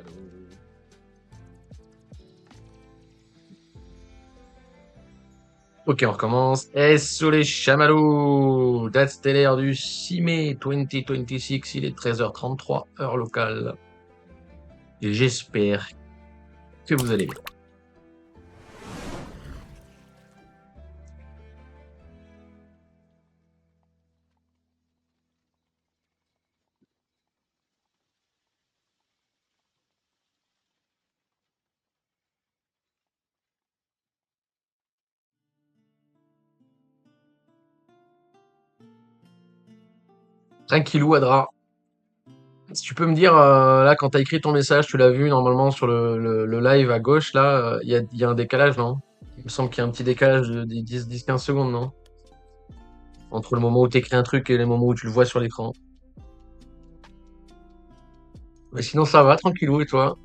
chamallow. Ok, on recommence. SO les chamallows. Date stellaire du 6 mai 2026. Il est 13h33, heure locale. Et j'espère que vous allez bien. Tranquillou, Adra. Si tu peux me dire, là, quand t'as écrit ton message, tu l'as vu normalement sur le live à gauche, là, il y a un décalage, non? Il me semble qu'il y a un petit décalage de 10-15 secondes, non? Entre le moment où t'écris un truc et le moment où tu le vois sur l'écran. Mais sinon, ça va, tranquillou, et toi?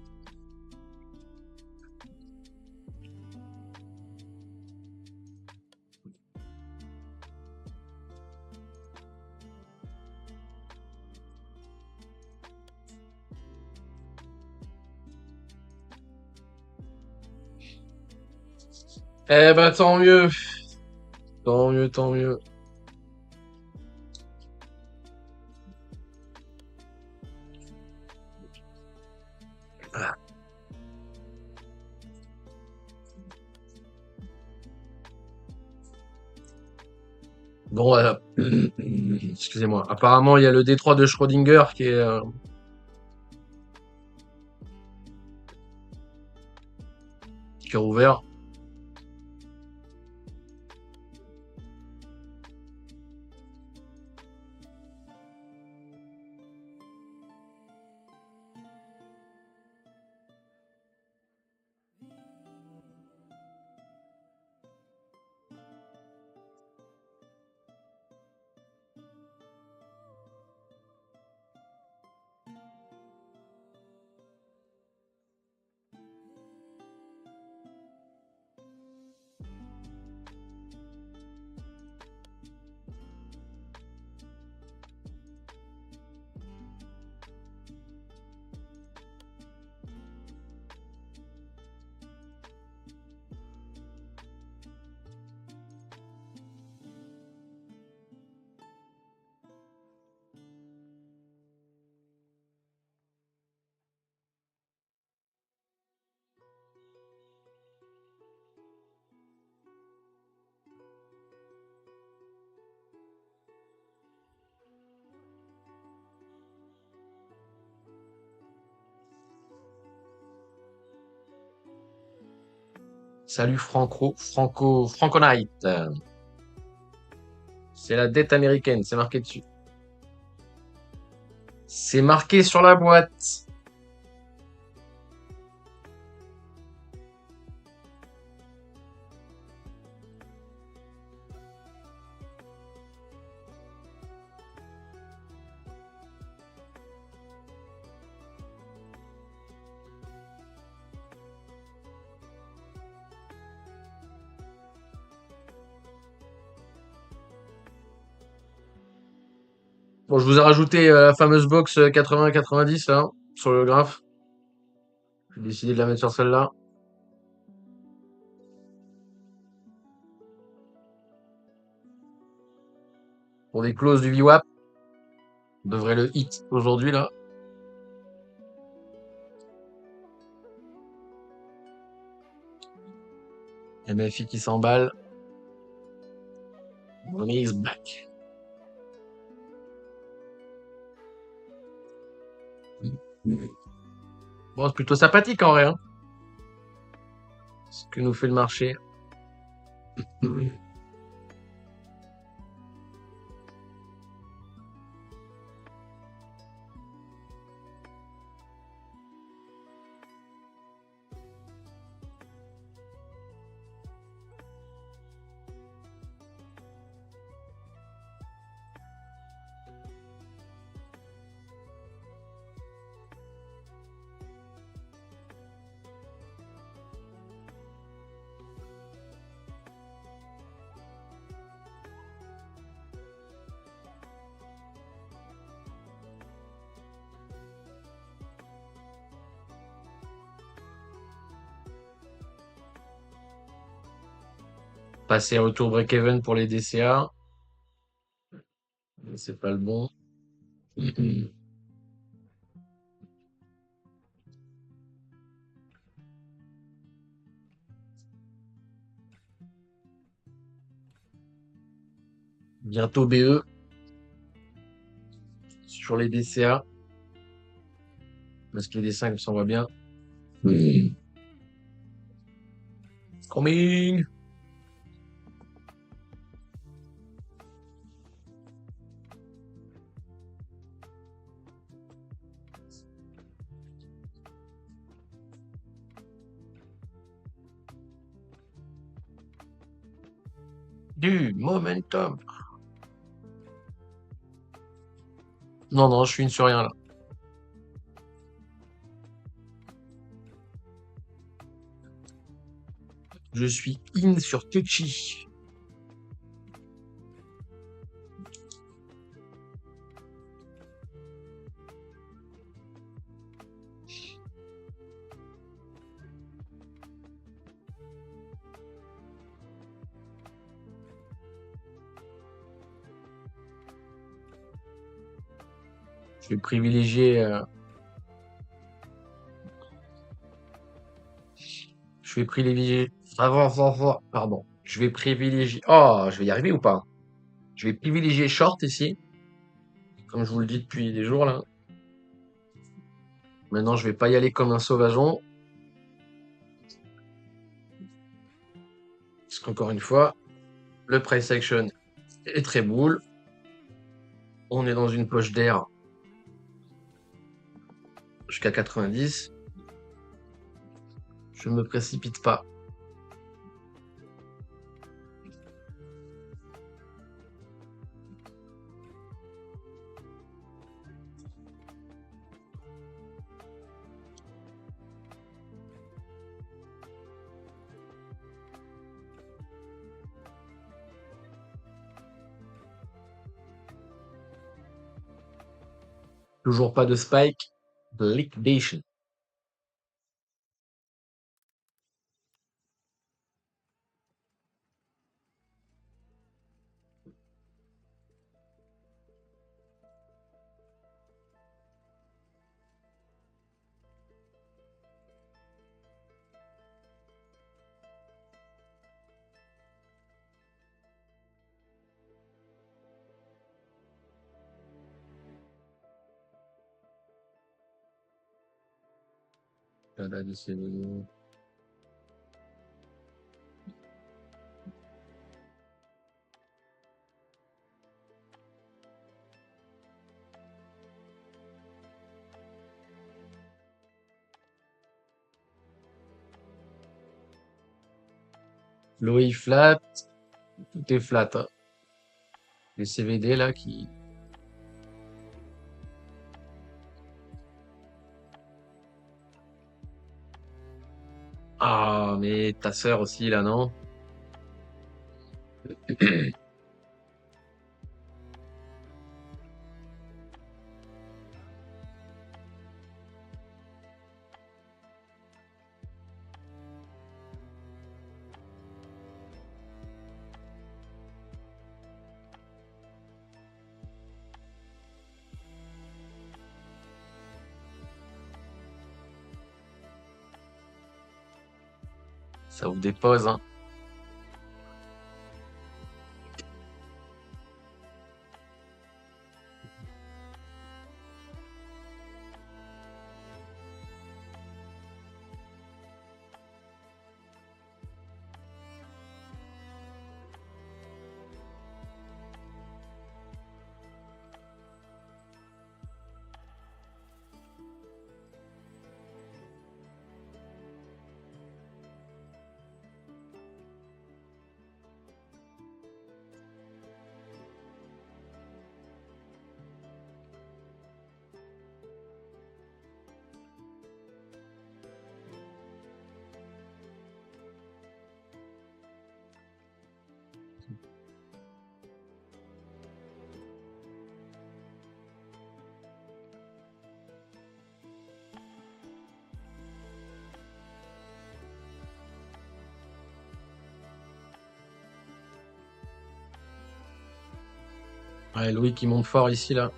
Eh ben, tant mieux. Tant mieux, tant mieux. Ah. Bon, excusez-moi. Apparemment, il y a le détroit de Schrödinger qui est rouvert. Salut Franco Knight. C'est la dette américaine, c'est marqué dessus. C'est marqué sur la boîte. Bon, je vous ai rajouté la fameuse box 80-90 là, sur le graphe. J'ai décidé de la mettre sur celle-là. Pour des clauses du VWAP. On devrait le hit aujourd'hui là. MFI qui s'emballe. Money is back. Bon, c'est plutôt sympathique en vrai, hein, ce que nous fait le marché. Passer retour break-even pour les DCA. Mais c'est pas le bon. Bientôt BE sur les DCA. Parce que les D5 me s'envoient bien. Coming! Du momentum. Non, non, je suis une sur rien là. Je suis in sur Tucci. Je vais privilégier. Je vais privilégier. Pardon. Je vais privilégier. Oh, je vais y arriver ou pas? Je vais privilégier short ici. Comme je vous le dis depuis des jours là. Maintenant, je vais pas y aller comme un sauvageon. Parce qu'encore une fois, le price action est très boule. On est dans une poche d'air jusqu'à 90. Je ne me précipite pas. Toujours pas de spike. Liquidation. Loï flat. Tout est flat, hein. Les CVD là qui. Ah, mais ta sœur aussi là, non? Ça vous dépose, hein. Ouais, Louis qui monte fort ici, là.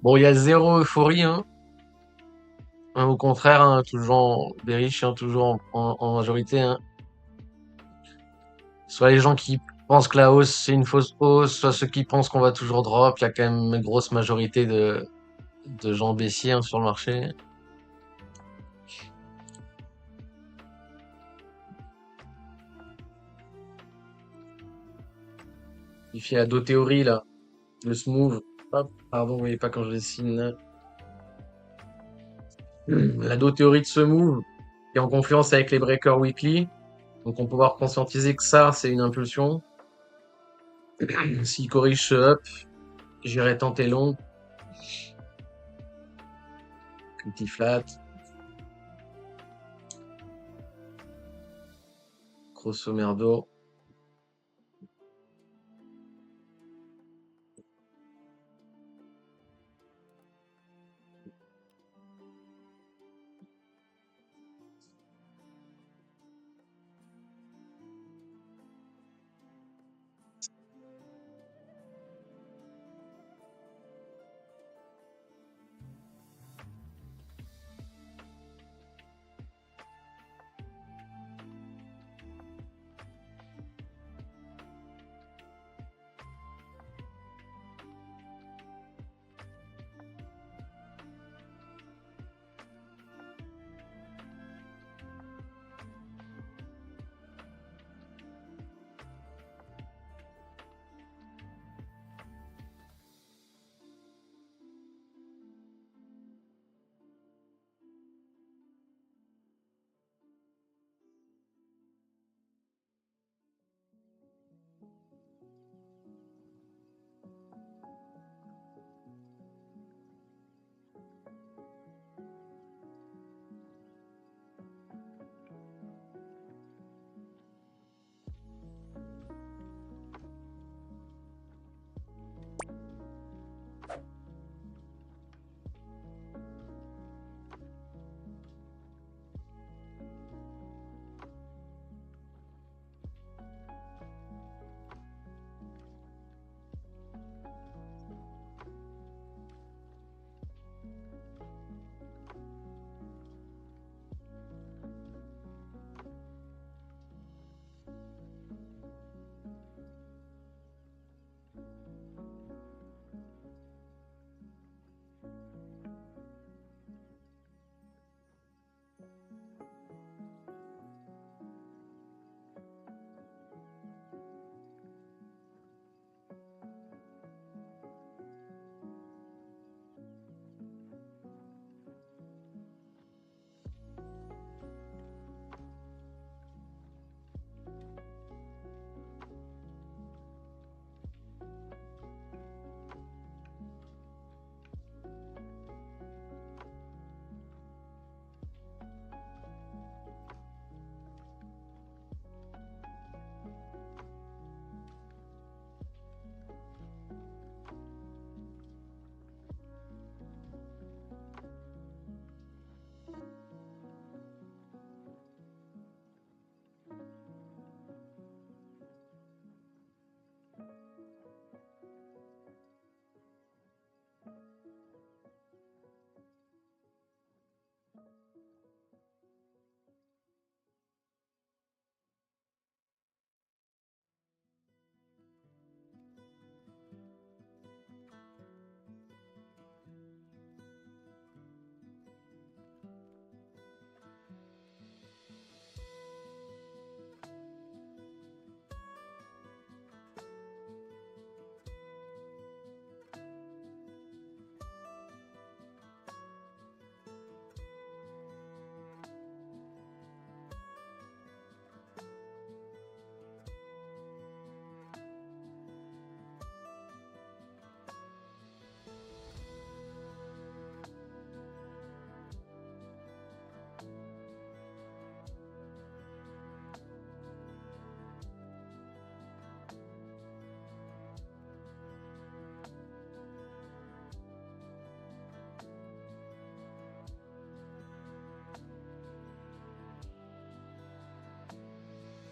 Bon, il y a zéro euphorie, hein. Hein, au contraire, hein, toujours bearish, hein, toujours en majorité, hein. Soit les gens qui pensent que la hausse c'est une fausse hausse, soit ceux qui pensent qu'on va toujours drop. Il y a quand même une grosse majorité de gens baissiers, hein, sur le marché. Il fait la théorie là, le smooth. Hop, pardon, oui, pas quand je dessine. La théorie de ce move est en confluence avec les breakers weekly. Donc on peut pouvoir conscientiser que ça, c'est une impulsion. S'il corrige ce up, j'irai tenter long. Petit flat. Grosso merdo.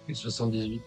Et 78.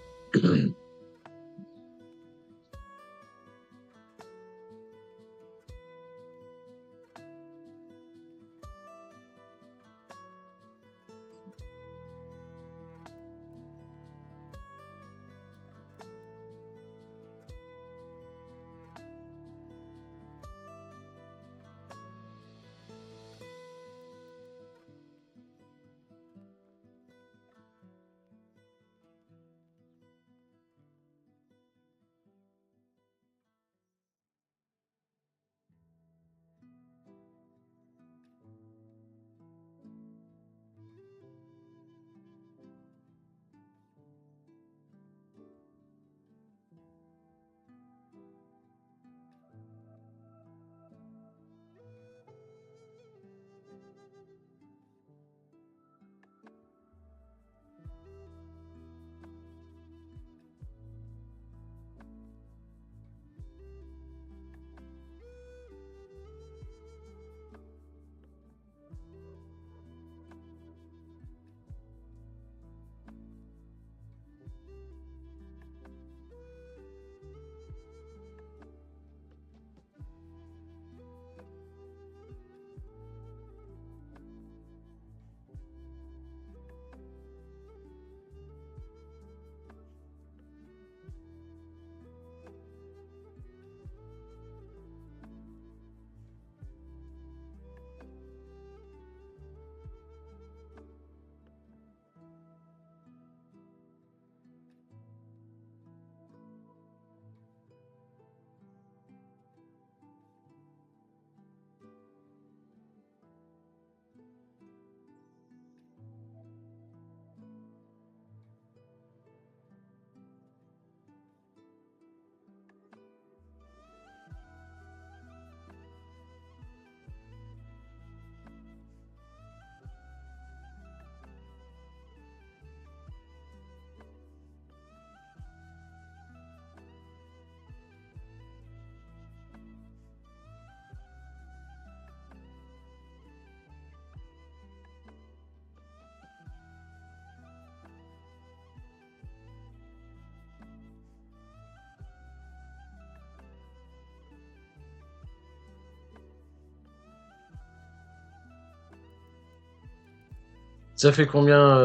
Ça fait combien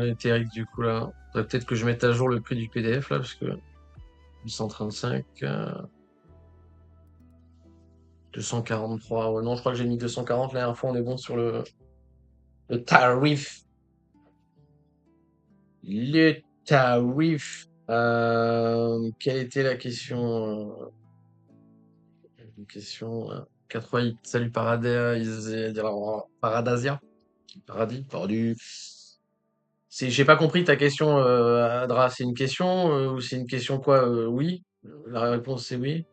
les TRX du coup là? Faudrait peut-être que je mette à jour le prix du PDF là, parce que 835, 243. Ouais, non, je crois que j'ai mis 240 la dernière fois, on est bon sur le tarif. Le tarif. Quelle était la question? Une question. 88. Salut Paradasia. Paradis. Paradis. J'ai pas compris ta question, Adra. C'est une question ou c'est une question quoi? Oui. La réponse c'est oui.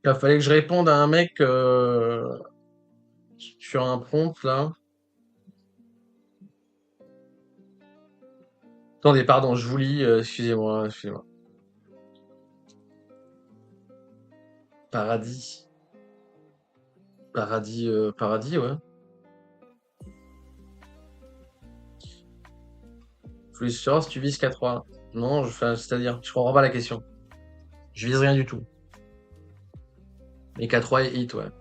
Il fallait que je réponde à un mec sur un prompt là. Attendez, pardon, je vous lis, excusez-moi, excusez-moi. Paradis. Paradis, paradis, ouais. Plus chance, tu vises qu'à 3. Non, enfin, c'est-à-dire, je comprends pas la question. Je vise rien du tout. Mais qu'à 3 et hit, ouais.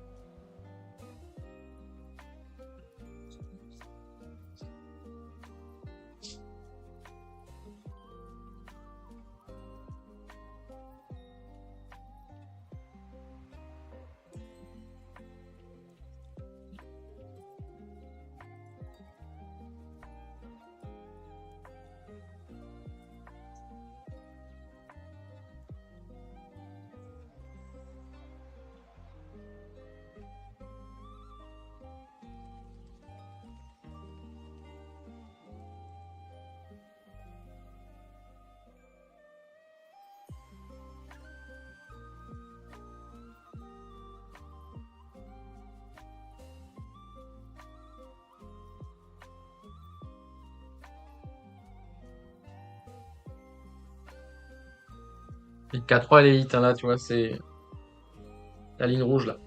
Et qu'à 3 elle est hit, hein, là, tu vois, c'est la ligne rouge, là.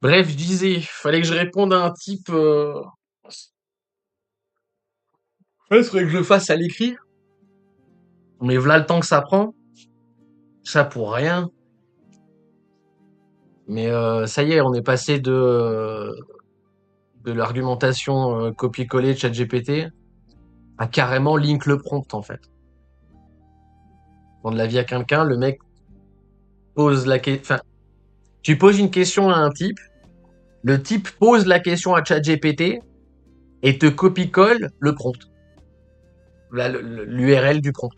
Bref, je disais, fallait que je réponde à un type. Ouais, faudrait que je le fasse à l'écrit. Mais voilà le temps que ça prend. Ça pour rien. Mais ça y est, on est passé de l'argumentation copier-coller de ChatGPT à carrément link le prompt, en fait. Rendre la vie à quelqu'un, le mec pose la question. Enfin, tu poses une question à un type, le type pose la question à ChatGPT et te copie-colle le prompt. L'URL du prompt.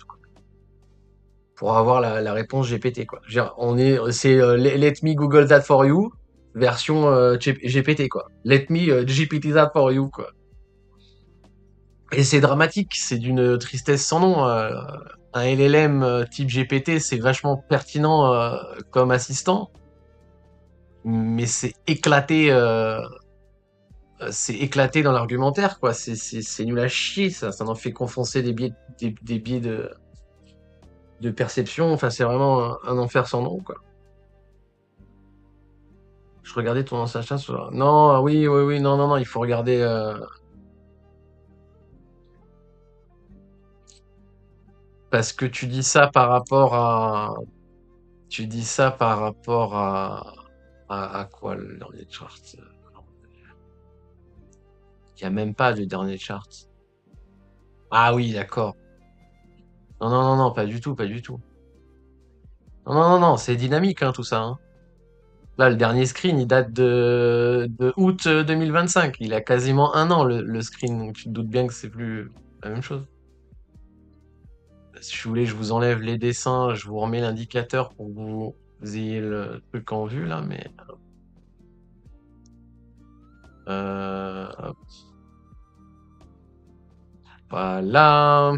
Pour avoir la réponse GPT, quoi. Je veux dire, c'est Let me Google that for you, version GPT, quoi. Let me GPT that for you, quoi. Et c'est dramatique, c'est d'une tristesse sans nom. Un LLM type GPT, c'est vachement pertinent comme assistant, mais c'est éclaté dans l'argumentaire, quoi. C'est nul à chier, ça en fait qu'enfoncer des biais de perception. Enfin, c'est vraiment un enfer sans nom, quoi. Je regardais ton ancien chat sur... Non, oui, oui, oui, non, non, non, il faut regarder... parce que tu dis ça par rapport à... Tu dis ça par rapport à quoi, le dernier chart? Il n'y a même pas de dernier chart. Ah oui, d'accord. Non, non, non, non, pas du tout, pas du tout. Non, non, non, non, c'est dynamique, hein, tout ça, hein. Là, le dernier screen, il date de août 2025. Il a quasiment un an, le screen. Donc tu te doutes bien que c'est plus la même chose. Si vous voulez, je vous enlève les dessins, je vous remets l'indicateur pour que vous ayez le truc en vue, là, mais... hop, voilà.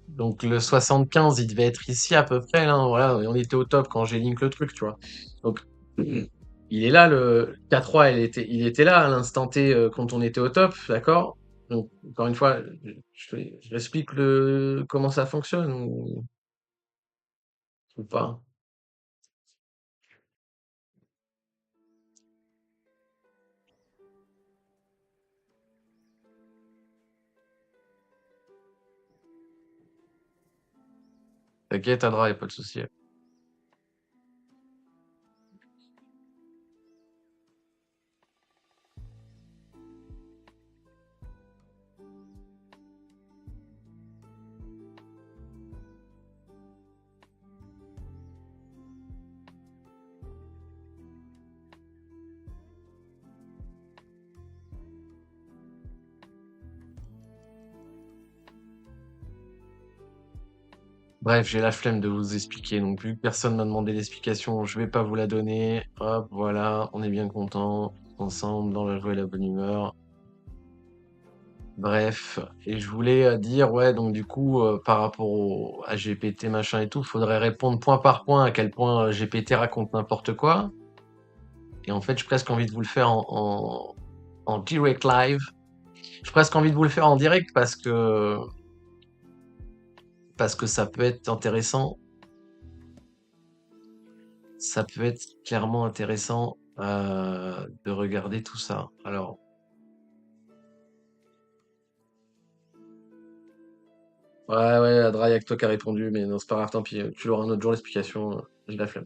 Donc le 75, il devait être ici à peu près, là, voilà, on était au top quand j'ai link le truc, tu vois. Donc, il est là, le K3, il était là à l'instant T quand on était au top, d'accord? Donc, encore une fois, j'explique comment ça fonctionne ou pas. T'inquiète, Adra, y a pas de souci. Bref, j'ai la flemme de vous expliquer, donc vu que personne m'a demandé l'explication, je vais pas vous la donner. Hop, voilà, on est bien content, ensemble, dans la joie et la bonne humeur. Bref, et je voulais dire, ouais, donc du coup, par rapport à GPT machin et tout, faudrait répondre point par point à quel point GPT raconte n'importe quoi. Et en fait, j'ai presque envie de vous le faire en direct live. J'ai presque envie de vous le faire en direct parce que ça peut être intéressant. Ça peut être clairement intéressant de regarder tout ça. Alors, ouais, Adra, y'a que toi qui a répondu, mais non, c'est pas grave, tant pis. Tu l'auras un autre jour l'explication. J'ai la flemme.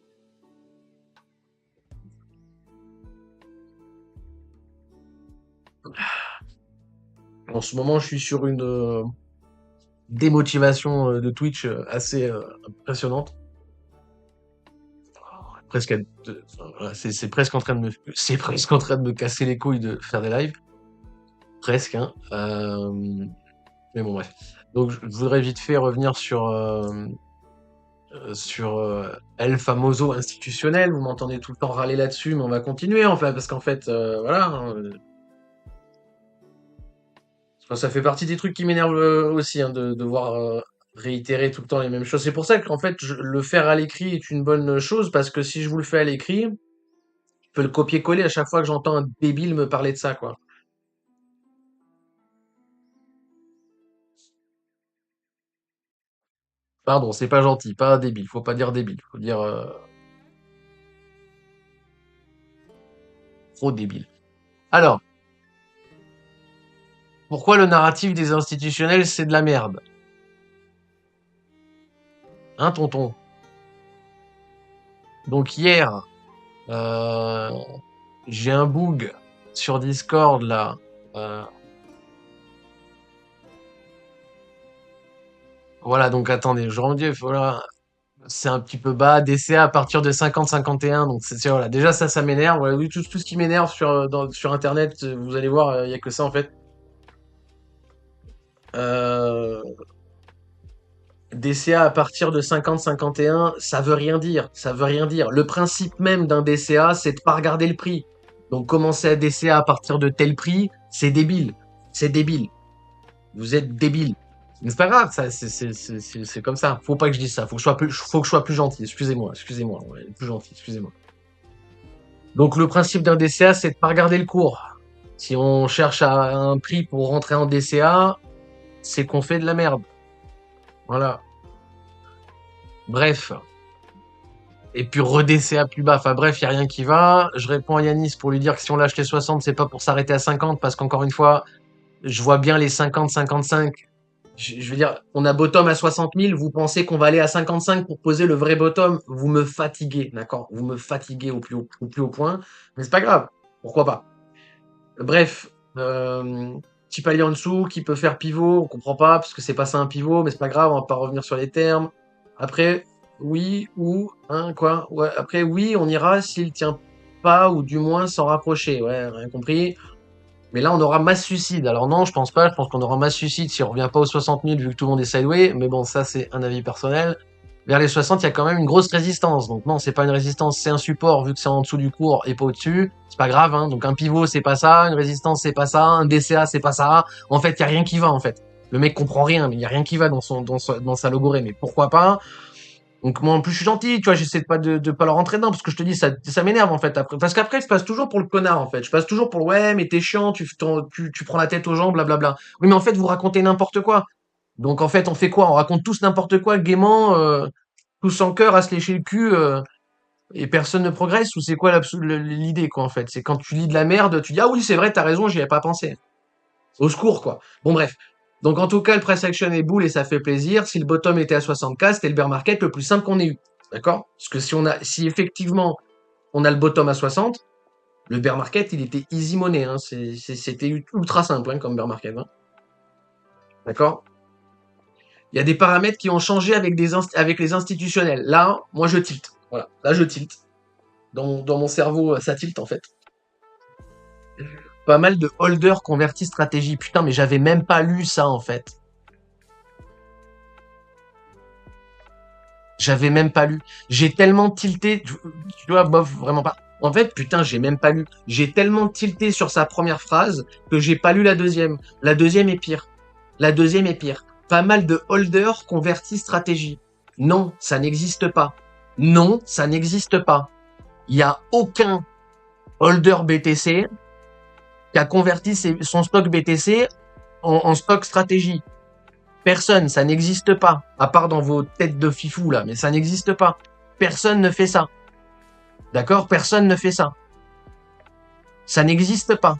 En ce moment, je suis sur une démotivation de Twitch assez impressionnante. Presque, enfin, voilà, c'est presque en train de me, c'est presque en train de me casser les couilles de faire des lives. Presque, hein. Mais bon, bref. Donc, je voudrais vite fait revenir sur El Famoso institutionnel. Vous m'entendez tout le temps râler là-dessus, mais on va continuer, en fait, parce qu'en fait, voilà, hein, enfin, ça fait partie des trucs qui m'énervent aussi, hein, de devoir réitérer tout le temps les mêmes choses. C'est pour ça qu'en fait, le faire à l'écrit est une bonne chose, parce que si je vous le fais à l'écrit, je peux le copier-coller à chaque fois que j'entends un débile me parler de ça, quoi. Pardon, c'est pas gentil, pas débile, faut pas dire débile, faut dire trop débile. Alors, pourquoi le narratif des institutionnels, c'est de la merde? Hein, tonton? Donc hier, euh, j'ai un bug sur Discord, là. Euh, voilà, donc attendez, je rendis, voilà, c'est un petit peu bas, DCA à partir de 50-51, donc voilà, déjà ça m'énerve, voilà, oui, tout ce qui m'énerve sur Internet, vous allez voir, il y a que ça en fait. Euh, DCA à partir de 50-51, ça veut rien dire. Ça veut rien dire. Le principe même d'un DCA, c'est de pas regarder le prix. Donc commencer à DCA à partir de tel prix, c'est débile. C'est débile. Vous êtes débile. Mais c'est pas grave, ça, c'est comme ça. Faut pas que je dise ça. Faut que je sois plus gentil. Excusez-moi, ouais, plus gentil, excusez-moi. Donc le principe d'un DCA, c'est de pas regarder le cours. Si on cherche à un prix pour rentrer en DCA, c'est qu'on fait de la merde. Voilà. Bref. Et puis redescer plus bas. Enfin bref, il n'y a rien qui va. Je réponds à Yanis pour lui dire que si on lâche les 60, c'est pas pour s'arrêter à 50, parce qu'encore une fois, je vois bien les 50, 55. Je veux dire, on a bottom à 60 000, vous pensez qu'on va aller à 55 pour poser le vrai bottom? Vous me fatiguez, d'accord? Vous me fatiguez au plus haut point, mais c'est pas grave. Pourquoi pas? Bref, petit palier en dessous qui peut faire pivot, on comprend pas parce que c'est pas ça un pivot, mais c'est pas grave, on va pas revenir sur les termes. Après, oui ou hein quoi? Ouais, après oui, on ira s'il tient pas ou du moins s'en rapprocher. Ouais, rien compris. Mais là, on aura masse suicide. Alors non, je pense pas. Je pense qu'on aura masse suicide si on revient pas aux 60 000 vu que tout le monde est sideway. Mais bon, ça c'est un avis personnel. Vers les 60, il y a quand même une grosse résistance. Donc non, c'est pas une résistance, c'est un support vu que c'est en dessous du cours et pas au-dessus. C'est pas grave, hein. Donc un pivot, c'est pas ça. Une résistance, c'est pas ça. Un DCA, c'est pas ça. En fait, il y a rien qui va en fait. Le mec comprend rien, mais il y a rien qui va dans sa logorée. Mais pourquoi pas? Donc moi en plus je suis gentil, tu vois, j'essaie de pas leur rentrer dedans parce que je te dis ça m'énerve en fait après parce qu'après je passe toujours pour le connard en fait. Je passe toujours pour le ouais mais t'es chiant, tu prends la tête aux gens blablabla. Oui mais en fait vous racontez n'importe quoi. Donc en fait on fait quoi? On raconte tous n'importe quoi gaiement tous en cœur à se lécher le cul et personne ne progresse ou c'est quoi l'idée quoi en fait? C'est quand tu lis de la merde, tu dis ah oui, c'est vrai, t'as raison, j'y avais pas pensé. Au secours, quoi. Bon, bref. Donc, en tout cas, le price action est boule et ça fait plaisir. Si le bottom était à 60K, c'était le bear market le plus simple qu'on ait eu. D'accord? Parce que si effectivement on a le bottom à 60, le bear market, il était easy money. Hein. C'était ultra simple hein, comme bear market. Hein. D'accord? Il y a des paramètres qui ont changé avec les institutionnels. Là, moi, je tilte. Voilà. Là, je tilte. Dans mon cerveau, ça tilte, en fait. Pas mal de holders convertis stratégie. Putain, mais j'avais même pas lu ça, en fait. J'avais même pas lu. J'ai tellement tilté, tu vois, bof, vraiment pas. En fait, putain, j'ai même pas lu. J'ai tellement tilté sur sa première phrase que j'ai pas lu la deuxième. La deuxième est pire. La deuxième est pire. Pas mal de holders convertis stratégie. Non, ça n'existe pas. Non, ça n'existe pas. Il y a aucun holder BTC qui a converti son stock BTC en stock stratégie. Personne, ça n'existe pas. À part dans vos têtes de fifou là, mais ça n'existe pas. Personne ne fait ça. D'accord? Personne ne fait ça. Ça n'existe pas.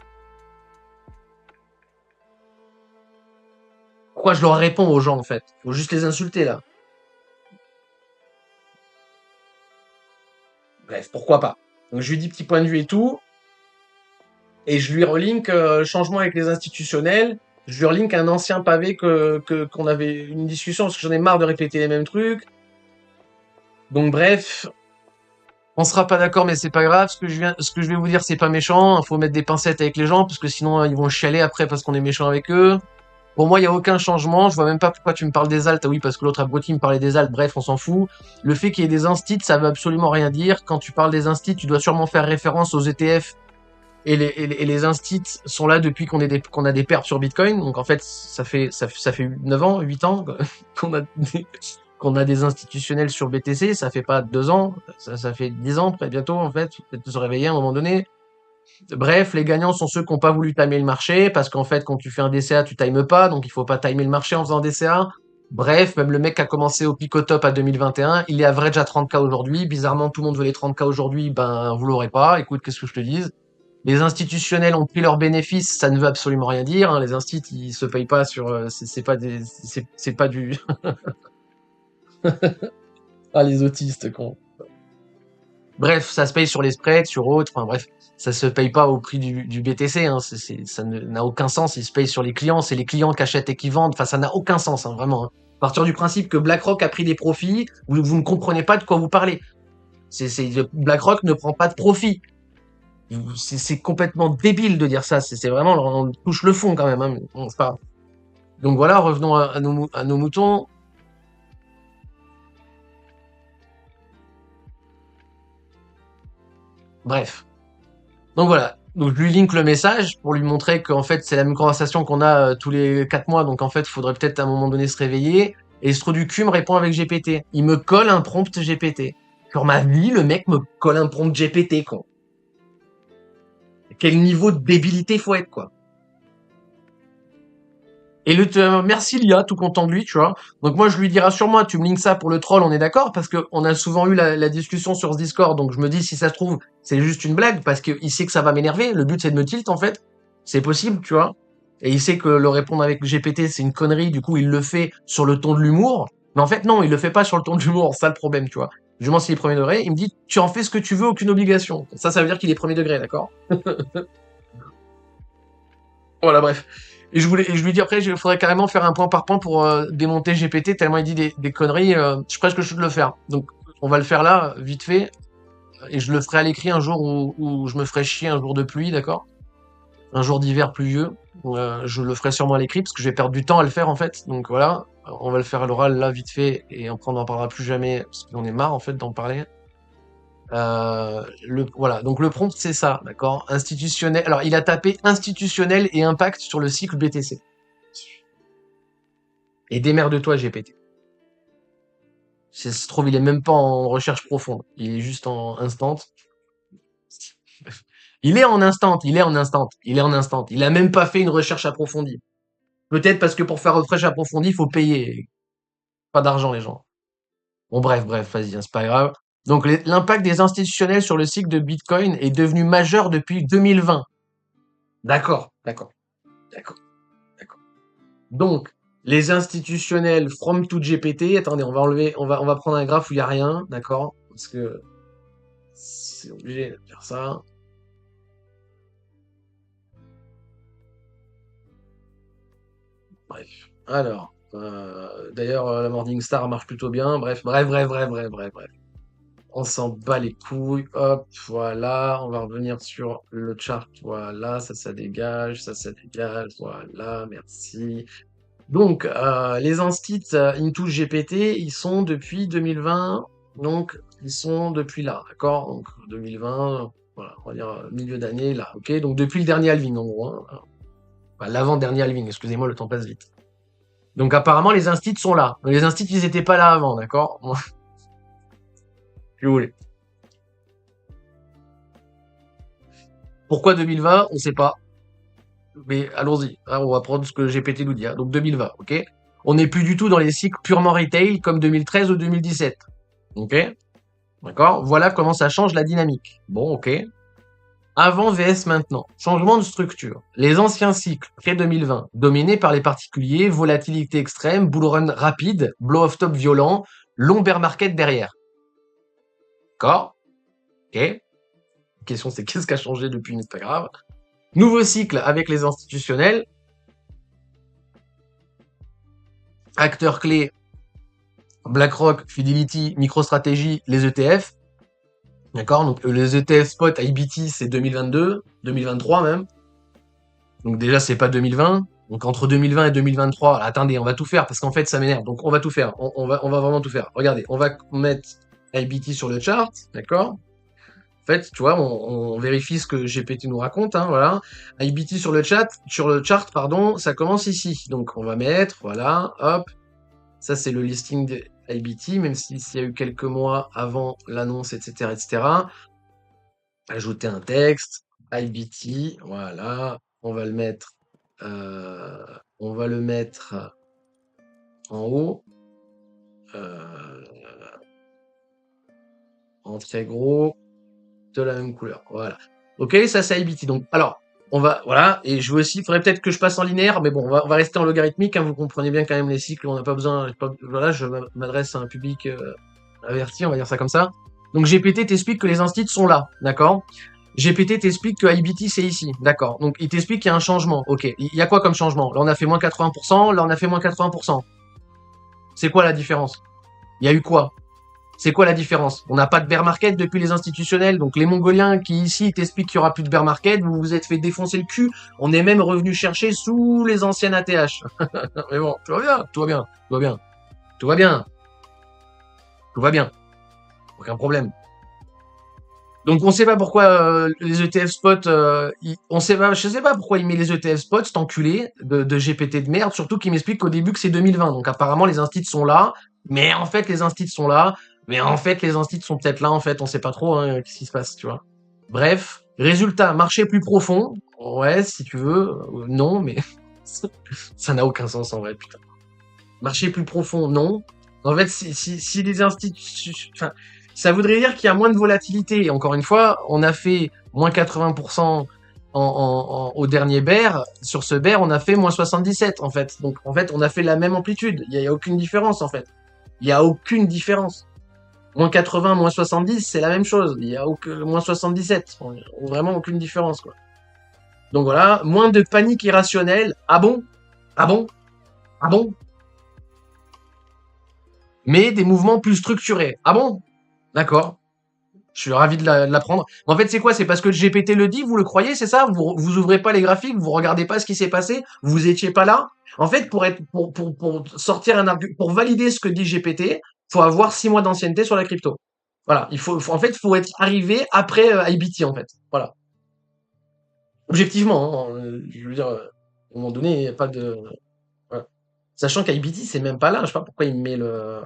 Pourquoi je leur réponds aux gens en fait? Faut juste les insulter là. Bref, pourquoi pas. Donc je lui dis petit point de vue et tout, et je lui relink changement avec les institutionnels. Je lui relink un ancien pavé qu'on avait une discussion parce que j'en ai marre de répéter les mêmes trucs. Donc bref, on sera pas d'accord, mais c'est pas grave. Ce que je vais vous dire, c'est pas méchant. Il faut mettre des pincettes avec les gens parce que sinon ils vont chialer après parce qu'on est méchant avec eux. Pour moi, il y a aucun changement. Je vois même pas pourquoi tu me parles des alts. Oui, parce que l'autre abruti me parlait des alts. Bref, on s'en fout. Le fait qu'il y ait des instits, ça veut absolument rien dire. Quand tu parles des instits, tu dois sûrement faire référence aux ETF et les instits sont là depuis qu'on a des pertes sur Bitcoin. Donc en fait, ça fait 9 ans, 8 ans qu'on a qu'on a des institutionnels sur BTC. Ça fait pas 2 ans, ça fait 10 ans, peut-être bientôt en fait. Peut-être se réveiller à un moment donné. Bref, les gagnants sont ceux qui n'ont pas voulu timer le marché, parce qu'en fait, quand tu fais un DCA, tu times pas, donc il faut pas timer le marché en faisant un DCA. Bref, même le mec qui a commencé au pic au top à 2021, il est average à 30K aujourd'hui. Bizarrement, tout le monde veut les 30K aujourd'hui, ben, vous l'aurez pas. Écoute, qu'est-ce que je te dise? Les institutionnels ont pris leurs bénéfices, ça ne veut absolument rien dire, hein. Les instituts, ils se payent pas sur, c'est pas des, c'est pas du, ah, les autistes, con. Bref, ça se paye sur les spreads, sur autres, enfin bref, ça se paye pas au prix du BTC, hein, ça n'a aucun sens, il se paye sur les clients, c'est les clients qui achètent et qui vendent, enfin ça n'a aucun sens, hein, vraiment, hein. À partir du principe que BlackRock a pris des profits, vous ne comprenez pas de quoi vous parlez. BlackRock ne prend pas de profit. C'est complètement débile de dire ça, c'est vraiment, on touche le fond quand même, hein, mais bon, c'est pas grave. Donc voilà, revenons à nos moutons. Bref. Donc voilà. Donc je lui link le message pour lui montrer qu'en fait c'est la même conversation qu'on a tous les 4 mois. Donc en fait, il faudrait peut-être à un moment donné se réveiller. Et ce trou du cul me répond avec GPT. Il me colle un prompt GPT. Sur ma vie, le mec me colle un prompt GPT, quoi. Quel niveau de débilité faut être, quoi. Et merci Lia, tout content de lui, tu vois. Donc moi je lui dis rassure-moi, tu me links ça pour le troll, on est d'accord, parce que on a souvent eu la discussion sur ce Discord, donc je me dis si ça se trouve c'est juste une blague, parce qu'il sait que ça va m'énerver. Le but c'est de me tilt en fait, c'est possible, tu vois. Et il sait que le répondre avec GPT c'est une connerie, du coup il le fait sur le ton de l'humour. Mais en fait non, il le fait pas sur le ton de l'humour, ça le problème, tu vois. Je lui demande s'il est premier degré, il me dit tu en fais ce que tu veux, aucune obligation. Ça veut dire qu'il est premier degré, d'accord? Voilà, bref. Et je lui dis après, il faudrait carrément faire un point par point pour démonter GPT, tellement il dit des conneries. Je suis presque chaud de le faire. Donc, on va le faire là, vite fait. Et je le ferai à l'écrit un jour où je me ferai chier un jour de pluie, d'accord? Un jour d'hiver pluvieux. Je le ferai sûrement à l'écrit parce que je vais perdre du temps à le faire en fait. Donc voilà, on va le faire à l'oral là vite fait et après on n'en parlera plus jamais parce qu'on est marre en fait d'en parler. Voilà, donc le prompt c'est ça, d'accord? Institutionnel. Alors il a tapé institutionnel et impact sur le cycle BTC. Et démerde-toi GPT. Ça se trouve, il est même pas en recherche profonde. Il est juste en instant. Il est en instant, il est en instant, il est en instant. Il a même pas fait une recherche approfondie. Peut-être parce que pour faire une recherche approfondie, il faut payer. Pas d'argent, les gens. Bon, bref, vas-y, hein, c'est pas grave. Donc, l'impact des institutionnels sur le cycle de Bitcoin est devenu majeur depuis 2020. D'accord, d'accord, d'accord, d'accord. Donc, les institutionnels from to GPT, attendez, on va enlever, on va prendre un graphe où il y a rien, d'accord? Parce que c'est obligé de faire ça. Bref. Alors, d'ailleurs, la Morningstar marche plutôt bien. Bref. On s'en bat les couilles. Hop, voilà. On va revenir sur le chart. Voilà, ça dégage. Ça dégage. Voilà, merci. Donc, les instits into GPT, ils sont depuis 2020, donc ils sont depuis là, d'accord? Donc 2020, voilà, on va dire milieu d'année là, ok? Donc depuis le dernier halving en gros, hein. Enfin, l'avant-dernier halving, excusez-moi, le temps passe vite. Donc apparemment les instits sont là. Les instits ils étaient pas là avant, d'accord? Bon, si vous voulez. Pourquoi 2020? On sait pas. Mais allons-y. Hein, on va prendre ce que GPT nous dit, hein. Donc 2020, ok? On n'est plus du tout dans les cycles purement retail comme 2013 ou 2017. Ok? D'accord? Voilà comment ça change la dynamique. Bon, ok. Avant vs maintenant. Changement de structure. Les anciens cycles, pré-2020, dominés par les particuliers, volatilité extrême, bull run rapide, blow-off top violent, long bear market derrière. D'accord? Ok. La question c'est qu'est-ce qui a changé depuis, mais c'est pas grave. Nouveau cycle avec les institutionnels. Acteurs clés, BlackRock, Fidelity, MicroStrategy, les ETF. D'accord? Donc les ETF spot IBT c'est 2022, 2023 même. Donc déjà c'est pas 2020. Donc entre 2020 et 2023, attendez, on va tout faire parce qu'en fait ça m'énerve. Donc on va tout faire. On va vraiment tout faire. Regardez, on va mettre IBT sur le chart, d'accord? En fait, tu vois, on vérifie ce que GPT nous raconte, hein, voilà. IBT sur le chart, pardon, ça commence ici. Donc on va mettre, voilà, hop. Ça c'est le listing de IBT, même s'il y a eu quelques mois avant l'annonce, etc., etc. Ajouter un texte, IBT, voilà. Euh, on va le mettre en haut, euh, en très gros, de la même couleur. Voilà. Ok, ça c'est IBT. Donc, alors, voilà, et je veux aussi, faudrait peut-être que je passe en linéaire, mais bon, on va rester en logarithmique, hein, vous comprenez bien quand même les cycles, on n'a pas besoin, voilà, je m'adresse à un public averti, on va dire ça comme ça. Donc GPT t'explique que les instits sont là, d'accord? GPT t'explique que IBT c'est ici, d'accord? Donc il t'explique qu'il y a un changement, ok. Il y a quoi comme changement? Là on a fait moins 80%, là on a fait moins 80%. C'est quoi la différence? Il y a eu quoi? C'est quoi la différence? On n'a pas de bear market depuis les institutionnels, donc les Mongoliens qui ici t'expliquent qu'il y aura plus de bear market, vous vous êtes fait défoncer le cul. On est même revenu chercher sous les anciennes ATH. Mais bon, tout va bien, tout va bien, tout va bien, tout va bien, tout va bien, aucun problème. Donc on sait pas pourquoi les ETF spot, on sait pas, je sais pas pourquoi il met les ETF spot, cet enculé de GPT de merde, surtout qu'il m'explique qu'au début que c'est 2020. Donc apparemment les instits sont là, mais en fait les instits sont là, mais en fait les instits sont peut-être là, en fait on sait pas trop hein, qu'est-ce qui se passe, tu vois. Bref, résultat, marché plus profond, ouais si tu veux, non mais ça n'a aucun sens en vrai, putain. Marché plus profond, non. En fait, si les instituts, enfin, ça voudrait dire qu'il y a moins de volatilité. Et encore une fois, on a fait moins 80% au dernier bear. Sur ce bear, on a fait moins 77 en fait. Donc en fait, on a fait la même amplitude. Il y a aucune différence en fait. Il y a aucune différence. Moins 80, moins 70, c'est la même chose. Il y a aucun, moins 77. Vraiment aucune différence quoi. Donc voilà, moins de panique irrationnelle. Ah bon? Ah bon? Ah bon? Mais des mouvements plus structurés. Ah bon? D'accord. Je suis ravi de l'apprendre. En fait, c'est quoi? C'est parce que le GPT le dit, vous le croyez, c'est ça? Vous ouvrez pas les graphiques, vous regardez pas ce qui s'est passé, vous étiez pas là. En fait, pour sortir un argument, pour valider ce que dit GPT, faut avoir 6 mois d'ancienneté sur la crypto. Voilà. En fait, faut être arrivé après IBT, en fait. Voilà. Objectivement, hein, je veux dire, à un moment donné, il n'y a pas de, voilà. Sachant qu'IBT, c'est même pas là. Je sais pas pourquoi il met le,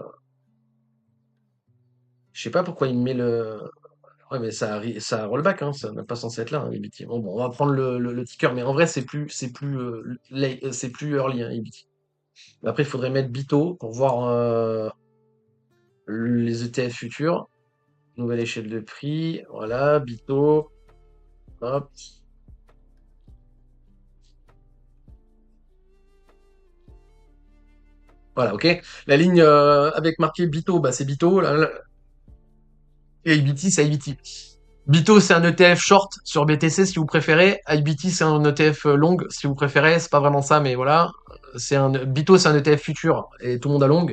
je sais pas pourquoi il met le, ouais, mais ça rollback, hein, ça n'est pas censé être là, hein, EBT. Bon, on va prendre le ticker, mais en vrai, c'est plus early, hein, EBT. Après, il faudrait mettre Bito pour voir les ETF futurs. Nouvelle échelle de prix, voilà, Bito, hop. Voilà, ok. La ligne avec marqué Bito, bah, c'est Bito, et IBT, c'est IBT. Bito, c'est un ETF short sur BTC si vous préférez. IBT, c'est un ETF long si vous préférez. C'est pas vraiment ça, mais voilà. Bito, c'est un ETF futur et tout le monde a long.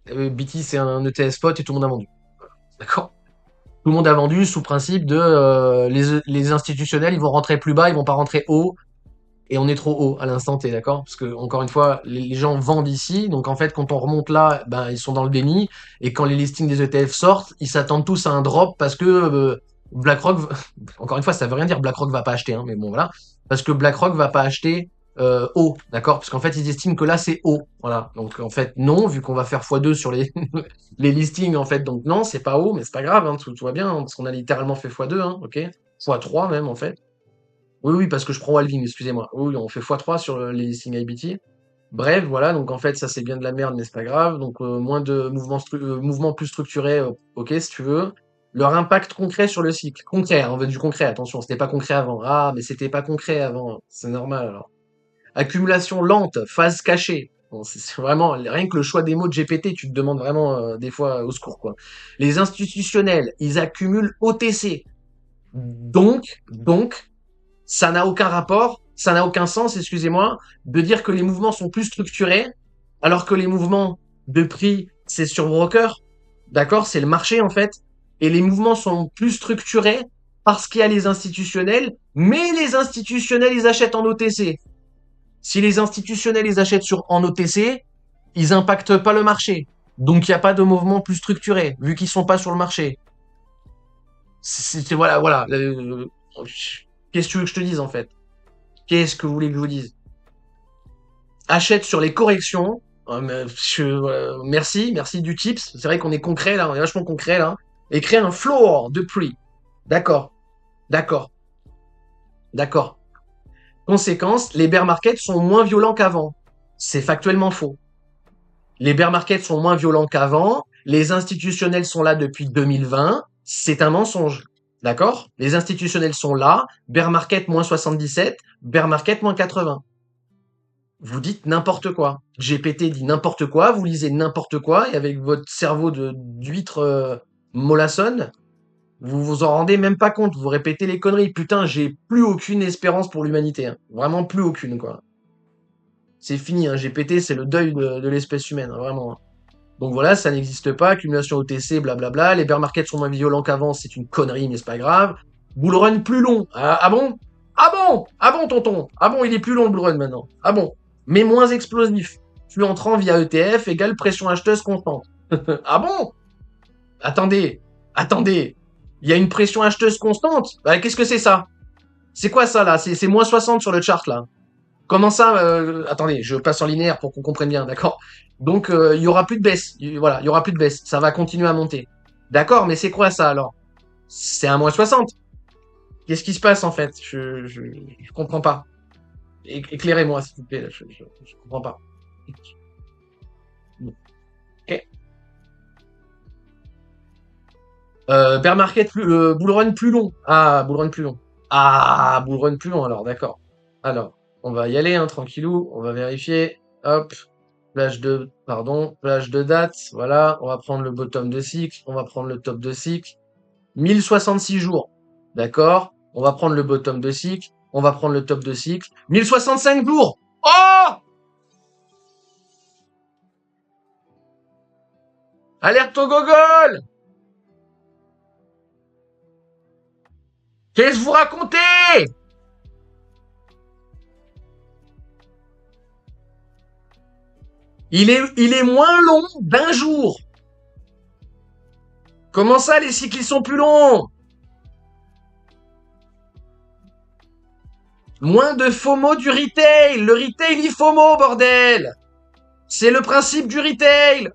BT, c'est un ETF spot et tout le monde a vendu. D'accord? Tout le monde a vendu sous principe de les institutionnels, ils vont rentrer plus bas, ils vont pas rentrer haut. et on est trop haut à l'instant T, d'accord? Parce que, encore une fois, les gens vendent ici, donc en fait, quand on remonte là, ben, ils sont dans le déni, et quand les listings des ETF sortent, ils s'attendent tous à un drop parce que BlackRock, encore une fois, ça veut rien dire BlackRock va pas acheter, hein, mais bon, voilà, parce que BlackRock va pas acheter haut, d'accord? Parce qu'en fait, ils estiment que là, c'est haut, voilà. Donc, en fait, non, vu qu'on va faire x2 sur les, les listings, en fait, donc non, c'est pas haut, mais c'est pas grave, hein, tout va bien, hein, parce qu'on a littéralement fait x2, hein, ok? x3 même, en fait. Oui, oui, parce que je prends Walving, excusez-moi. Oui, oui, on fait x3 sur les listings IBT. Bref, voilà, donc en fait, ça c'est bien de la merde, mais c'est pas grave. Donc moins de mouvements plus structurés, ok, si tu veux. Leur impact concret sur le cycle. Concret, hein, on veut du concret, attention, c'était pas concret avant. Ah, mais c'était pas concret avant, c'est normal alors. Accumulation lente, phase cachée. Bon, c'est vraiment, rien que le choix des mots de GPT, tu te demandes vraiment des fois au secours, quoi. Les institutionnels, ils accumulent OTC. Donc, ça n'a aucun rapport, ça n'a aucun sens, excusez-moi, de dire que les mouvements sont plus structurés, alors que les mouvements de prix, c'est sur broker, d'accord, c'est le marché en fait, et les mouvements sont plus structurés parce qu'il y a les institutionnels, mais les institutionnels, ils achètent en OTC. Si les institutionnels, ils achètent en OTC, ils impactent pas le marché. Donc il n'y a pas de mouvement plus structuré, vu qu'ils sont pas sur le marché. Voilà, voilà. Qu'est-ce que tu veux que je te dise en fait? Qu'est-ce que vous voulez que je vous dise? Achète sur les corrections. Merci, merci du tips. C'est vrai qu'on est concret là, on est vachement concret là. Et créer un floor de prix. D'accord, d'accord, d'accord. Conséquence, les bear markets sont moins violents qu'avant. C'est factuellement faux. Les bear markets sont moins violents qu'avant. Les institutionnels sont là depuis 2020. C'est un mensonge. D'accord? Les institutionnels sont là. Bear market moins 77. Bear market moins 80. Vous dites n'importe quoi. GPT dit n'importe quoi, vous lisez n'importe quoi, et avec votre cerveau d'huître mollassonne, vous vous en rendez même pas compte. Vous répétez les conneries. Putain, j'ai plus aucune espérance pour l'humanité, hein. Vraiment plus aucune, quoi. C'est fini, hein. GPT, c'est le deuil de l'espèce humaine, hein, vraiment, hein. Donc voilà, ça n'existe pas. Accumulation OTC, blablabla. Les bear markets sont moins violents qu'avant, c'est une connerie, mais c'est pas grave. Bull run plus long. Ah bon? Ah bon? Ah bon, tonton? Ah bon, il est plus long le bull run maintenant. Ah bon? Mais moins explosif. Flux entrant via ETF égale pression acheteuse constante. Ah bon? Attendez, attendez. Il y a une pression acheteuse constante? Bah, qu'est-ce que c'est ça? C'est quoi ça là? C'est moins 60 sur le chart là. Comment ça attendez, je passe en linéaire pour qu'on comprenne bien, d'accord? Donc il y aura plus de baisse. Voilà, il y aura plus de baisse. Ça va continuer à monter. D'accord, mais c'est quoi ça alors? C'est un moins 60. Qu'est-ce qui se passe en fait? Je comprends pas. Éclairez-moi s'il vous plaît. Je comprends pas. Ok. Bear market bull run plus long. Ah, bull run plus long. Ah, bull run plus long alors, d'accord. Alors, on va y aller, hein, tranquillou. On va vérifier. Hop. Plage de date. Voilà. On va prendre le bottom de cycle. On va prendre le top de cycle. 1066 jours. D'accord? On va prendre le bottom de cycle. On va prendre le top de cycle. 1065 jours! Oh! Alerte au gogol! Qu'est-ce que vous racontez? Il est moins long d'un jour. Comment ça, les cycles ils sont plus longs? Moins de FOMO du retail. Le retail, il FOMO, bordel. C'est le principe du retail.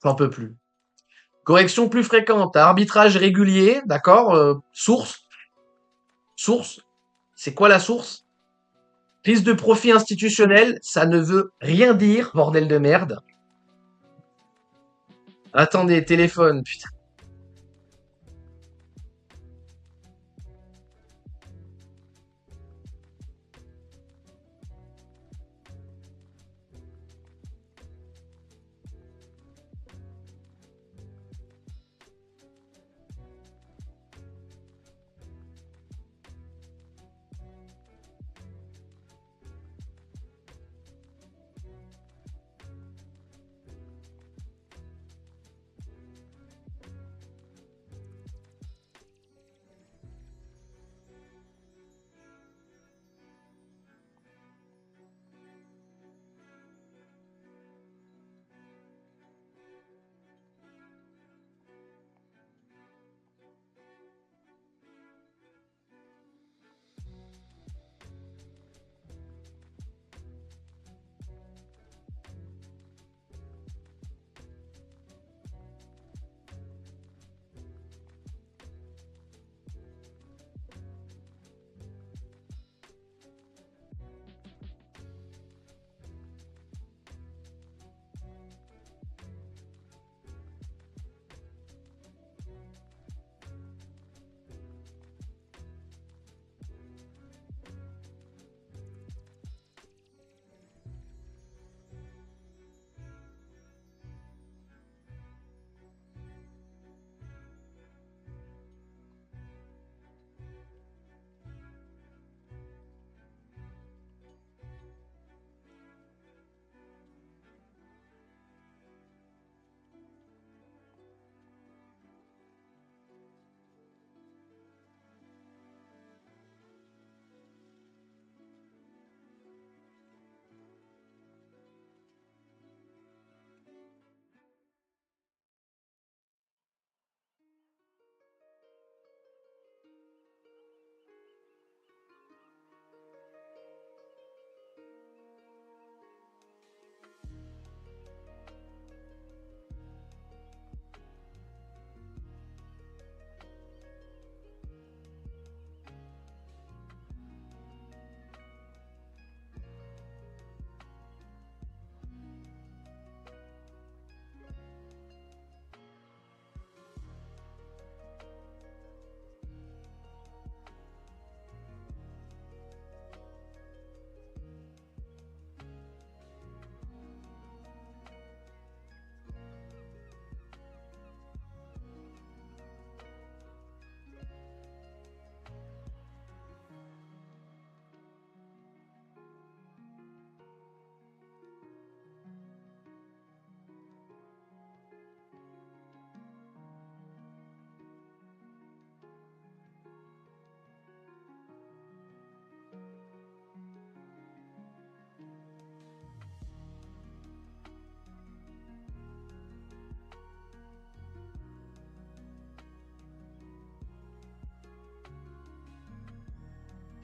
J'en peux plus. Correction plus fréquente, arbitrage régulier, d'accord, source, source. C'est quoi la source? Prise de profit institutionnel, ça ne veut rien dire, bordel de merde. Attendez, téléphone, putain.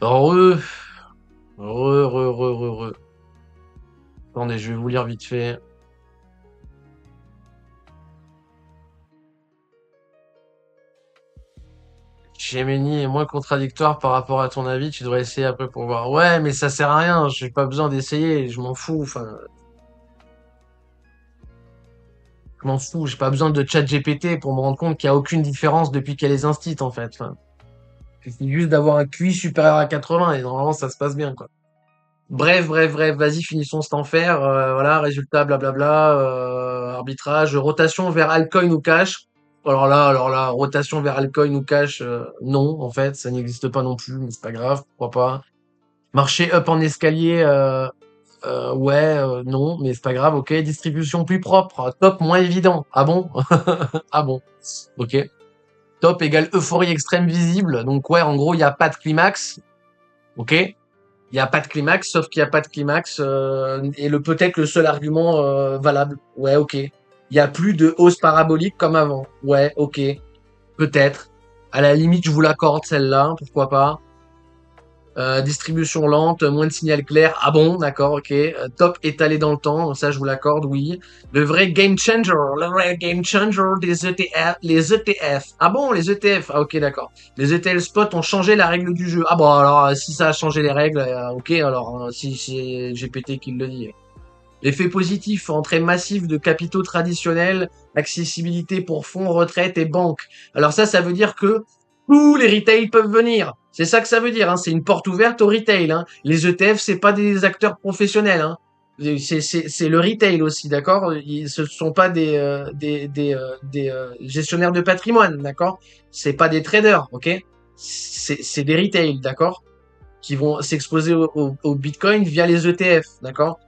Re, re. Attendez, je vais vous lire vite fait. Gemini est moins contradictoire par rapport à ton avis, tu devrais essayer après pour voir. Ouais, mais ça sert à rien, j'ai pas besoin d'essayer, je m'en fous, enfin, je m'en fous, j'ai pas besoin de chat GPT pour me rendre compte qu'il y a aucune différence depuis qu'elle est instite, en fait. Enfin, il suffit juste d'avoir un QI supérieur à 80 et normalement ça se passe bien, quoi. Bref, vas-y, finissons cet enfer. Voilà, résultat, blablabla, arbitrage, rotation vers altcoin ou cash. Alors là, rotation vers altcoin ou cash, non, en fait, ça n'existe pas non plus, mais c'est pas grave, pourquoi pas. Marché up en escalier, ouais, non, mais c'est pas grave, ok. Distribution plus propre, top moins évident. Ah bon? Ah bon, ok. Top égale euphorie extrême visible, donc ouais, en gros, il n'y a pas de climax, ok. Il n'y a pas de climax, sauf qu'il n'y a pas de climax, et peut-être le seul argument valable. Ouais, ok. Il y a plus de hausse parabolique comme avant. Ouais, ok. Peut-être. À la limite, je vous l'accorde celle-là, pourquoi pas. Distribution lente, moins de signal clair. Ah bon, d'accord, ok. Top étalé dans le temps, ça je vous l'accorde, oui. Le vrai game changer des ETF, les ETF. Ah bon, les ETF. Ah ok, d'accord. Les ETF spot ont changé la règle du jeu. Ah bon, alors si ça a changé les règles, ok, alors si c'est GPT qui le dit. Effet positif, entrée massive de capitaux traditionnels, accessibilité pour fonds, retraite et banques. Alors ça veut dire que tous les retail peuvent venir. C'est ça que ça veut dire, hein. C'est une porte ouverte au retail, hein. Les ETF, c'est pas des acteurs professionnels, hein. C'est le retail aussi, d'accord? Ce sont pas des gestionnaires de patrimoine, d'accord? C'est pas des traders, ok? C'est des retail, d'accord? Qui vont s'exposer au Bitcoin via les ETF, d'accord?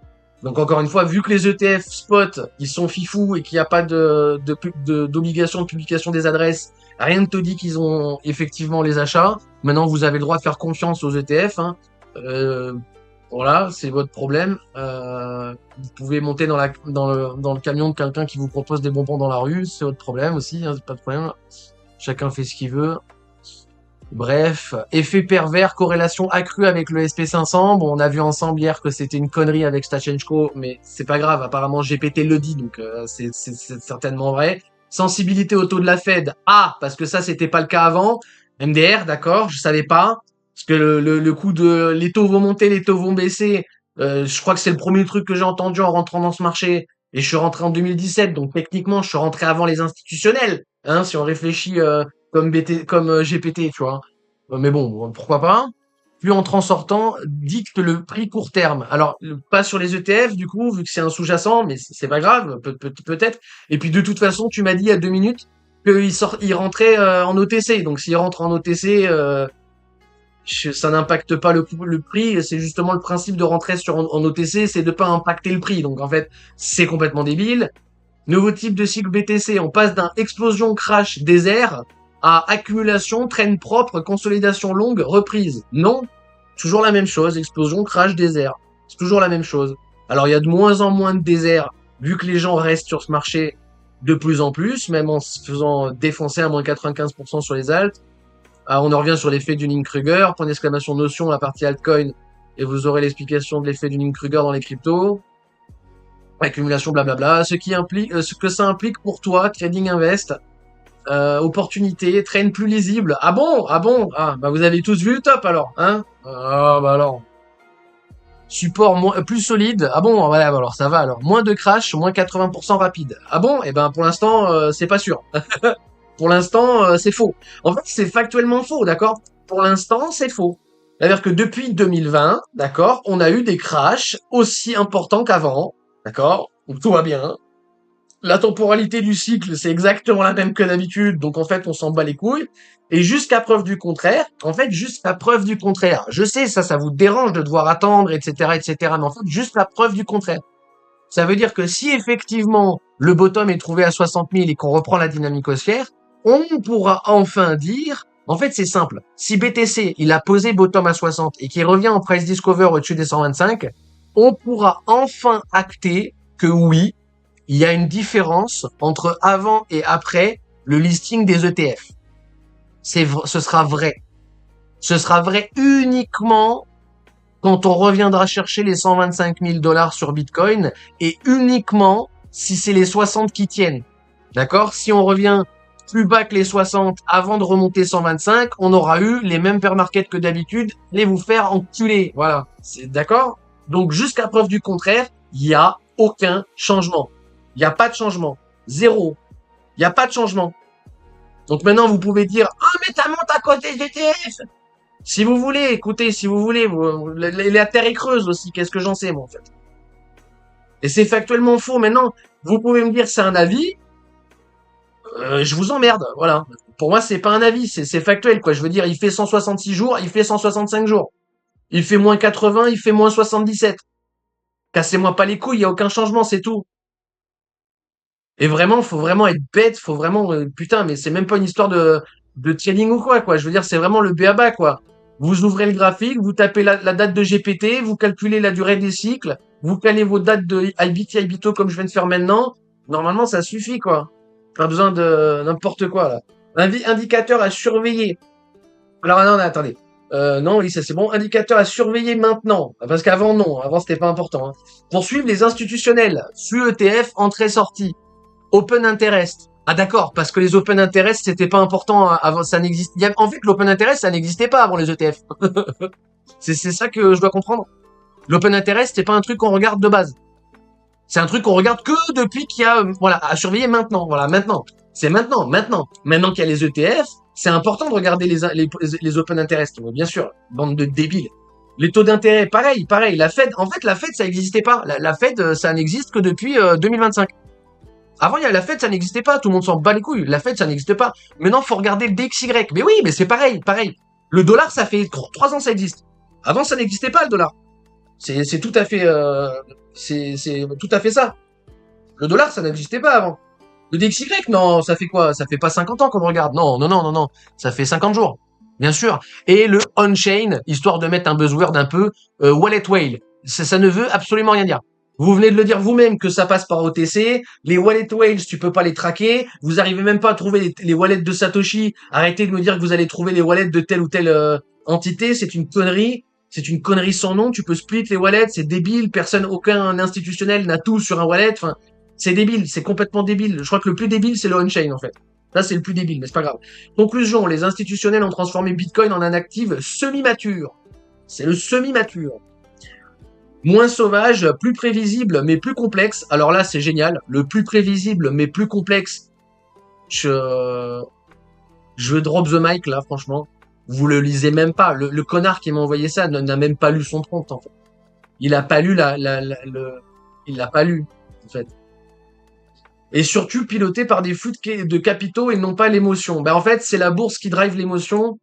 Donc encore une fois, vu que les ETF spot, ils sont fifous et qu'il n'y a pas d'obligation de publication des adresses, rien ne te dit qu'ils ont effectivement les achats. Maintenant, vous avez le droit de faire confiance aux ETF, hein. Euh, voilà, c'est votre problème. Vous pouvez monter dans le camion de quelqu'un qui vous propose des bonbons dans la rue, c'est votre problème aussi, hein, c'est pas de problème. Chacun fait ce qu'il veut. Bref, effet pervers, corrélation accrue avec le SP500. Bon, on a vu ensemble hier que c'était une connerie avec Stachenko, mais c'est pas grave. Apparemment, GPT le dit, donc c'est certainement vrai. Sensibilité au taux de la Fed. Ah, parce que ça, c'était pas le cas avant. MDR, d'accord, je savais pas. Parce que le coup de les taux vont monter, les taux vont baisser. Je crois que c'est le premier truc que j'ai entendu en rentrant dans ce marché. Et je suis rentré en 2017, donc techniquement, je suis rentré avant les institutionnels. Hein, si on réfléchit comme GPT, tu vois. Mais bon, pourquoi pas. Puis entrant sortant dicte le prix court terme. Alors, pas sur les ETF, du coup, vu que c'est un sous-jacent, mais c'est pas grave, peut-être. Et puis de toute façon, tu m'as dit il y a 2 minutes il rentrait en OTC. Donc s'il rentre en OTC, ça n'impacte pas le prix. C'est justement le principe de rentrer en OTC, c'est de pas impacter le prix. Donc en fait, c'est complètement débile. Nouveau type de cycle BTC, on passe d'un explosion crash désert à accumulation, traîne propre, consolidation longue, reprise. Non, toujours la même chose, explosion, crash, désert. C'est toujours la même chose. Alors il y a de moins en moins de désert, vu que les gens restent sur ce marché de plus en plus, même en se faisant défoncer à moins 95% sur les alts. Ah, on en revient sur l'effet Dunning-Kruger, point d'exclamation notion, la partie altcoin, et vous aurez l'explication de l'effet Dunning-Kruger dans les cryptos. Accumulation, blablabla. Ce que ça implique pour toi, Trading Invest, opportunité, train plus lisible. Ah bon? Ah bon? Ah, bah vous avez tous vu le top alors, hein? Ah, bah alors. Support plus solide. Ah bon? Voilà, bah alors ça va alors. Moins de crash, moins 80% rapide. Ah bon? Eh ben pour l'instant, c'est pas sûr. Pour l'instant, c'est faux. En fait, c'est factuellement faux, d'accord? Pour l'instant, c'est faux. C'est-à-dire que depuis 2020, d'accord, on a eu des crashs aussi importants qu'avant, d'accord? Donc tout va bien. La temporalité du cycle, c'est exactement la même que d'habitude, donc en fait, on s'en bat les couilles. Et jusqu'à preuve du contraire, en fait, jusqu'à preuve du contraire. Je sais, ça vous dérange de devoir attendre, etc., mais en fait, juste la preuve du contraire. Ça veut dire que si effectivement le bottom est trouvé à 60 000 et qu'on reprend la dynamique haussière, on pourra enfin dire, en fait c'est simple, si BTC il a posé bottom à 60 et qu'il revient en price discover au-dessus des 125, on pourra enfin acter que oui, il y a une différence entre avant et après le listing des ETF. Ce sera vrai. Ce sera vrai uniquement quand on reviendra chercher les 125 000 dollars sur Bitcoin et uniquement si c'est les 60 qui tiennent. D'accord? Si on revient plus bas que les 60 avant de remonter 125, on aura eu les mêmes pair market que d'habitude, les vous faire enculer. Voilà. C'est d'accord? Donc, jusqu'à preuve du contraire, il n'y a aucun changement. Il n'y a pas de changement. Zéro. Il n'y a pas de changement. Donc maintenant, vous pouvez dire, ah, mais ça monte à cause des ETF. Si vous voulez, écoutez, si vous voulez, la terre est creuse aussi. Qu'est-ce que j'en sais, moi, en fait? Et c'est factuellement faux. Maintenant, vous pouvez me dire c'est un avis. Je vous emmerde. Voilà. Pour moi, c'est pas un avis. C'est factuel, quoi. Je veux dire, il fait 166 jours, il fait 165 jours. Il fait moins 80, il fait moins 77. Cassez-moi pas les couilles, il y a aucun changement, c'est tout. Et vraiment, faut vraiment être bête, faut vraiment, putain, mais c'est même pas une histoire de trading ou quoi. Je veux dire, c'est vraiment le b.a.-ba, quoi. Vous ouvrez le graphique, vous tapez la date de GPT, vous calculez la durée des cycles, vous calez vos dates de IBT, IBITO comme je viens de faire maintenant. Normalement, ça suffit, quoi. Pas besoin de n'importe quoi, là. Indicateur à surveiller. Alors, non, non, attendez. Non, oui, ça c'est bon. Indicateur à surveiller maintenant. Parce qu'avant, non. Avant, c'était pas important, hein. Pour suivre les institutionnels. Flux ETF, entrée-sortie. Open interest. Ah d'accord, parce que les open interest c'était pas important avant, ça n'existe. En fait, l'open interest ça n'existait pas avant les ETF. C'est ça que je dois comprendre. L'open interest c'est pas un truc qu'on regarde de base. C'est un truc qu'on regarde que depuis qu'il y a, voilà, à surveiller maintenant. Voilà, maintenant. C'est maintenant, maintenant. Maintenant qu'il y a les ETF, c'est important de regarder les open interest. Bien sûr, bande de débiles. Les taux d'intérêt, pareil, pareil. La Fed, en fait, la Fed, ça n'existait pas. La Fed, ça n'existe que depuis 2025. Avant, il y a la Fed, ça n'existait pas. Tout le monde s'en bat les couilles. La Fed, ça n'existe pas. Maintenant, faut regarder le DXY. Mais oui, mais c'est pareil, pareil. Le dollar, ça fait 3 ans, ça existe. Avant, ça n'existait pas, le dollar. C'est tout à fait, c'est tout à fait ça. Le dollar, ça n'existait pas avant. Le DXY, non, ça fait quoi? Ça fait pas 50 ans qu'on le regarde. Non, non, non, non, non. Ça fait 50 jours. Bien sûr. Et le on-chain, histoire de mettre un buzzword un peu, wallet whale. Ça ne veut absolument rien dire. Vous venez de le dire vous-même que ça passe par OTC. Les wallet whales, tu peux pas les traquer. Vous arrivez même pas à trouver les wallets de Satoshi. Arrêtez de me dire que vous allez trouver les wallets de telle ou telle entité. C'est une connerie. C'est une connerie sans nom. Tu peux split les wallets. C'est débile. Personne, aucun institutionnel n'a tout sur un wallet. Enfin, c'est débile. C'est complètement débile. Je crois que le plus débile, c'est le on-chain, en fait. Là, c'est le plus débile, mais c'est pas grave. Conclusion. Les institutionnels ont transformé Bitcoin en un actif semi-mature. C'est le semi-mature. Moins sauvage, plus prévisible, mais plus complexe. Alors là, c'est génial. Le plus prévisible, mais plus complexe. Je drop the mic, là, franchement. Vous le lisez même pas. Le connard qui m'a envoyé ça n'a même pas lu son prompt, en fait. Il a pas lu il l'a pas lu, en fait. Et surtout piloté par des flux de capitaux et non pas l'émotion. Ben, en fait, c'est la bourse qui drive l'émotion.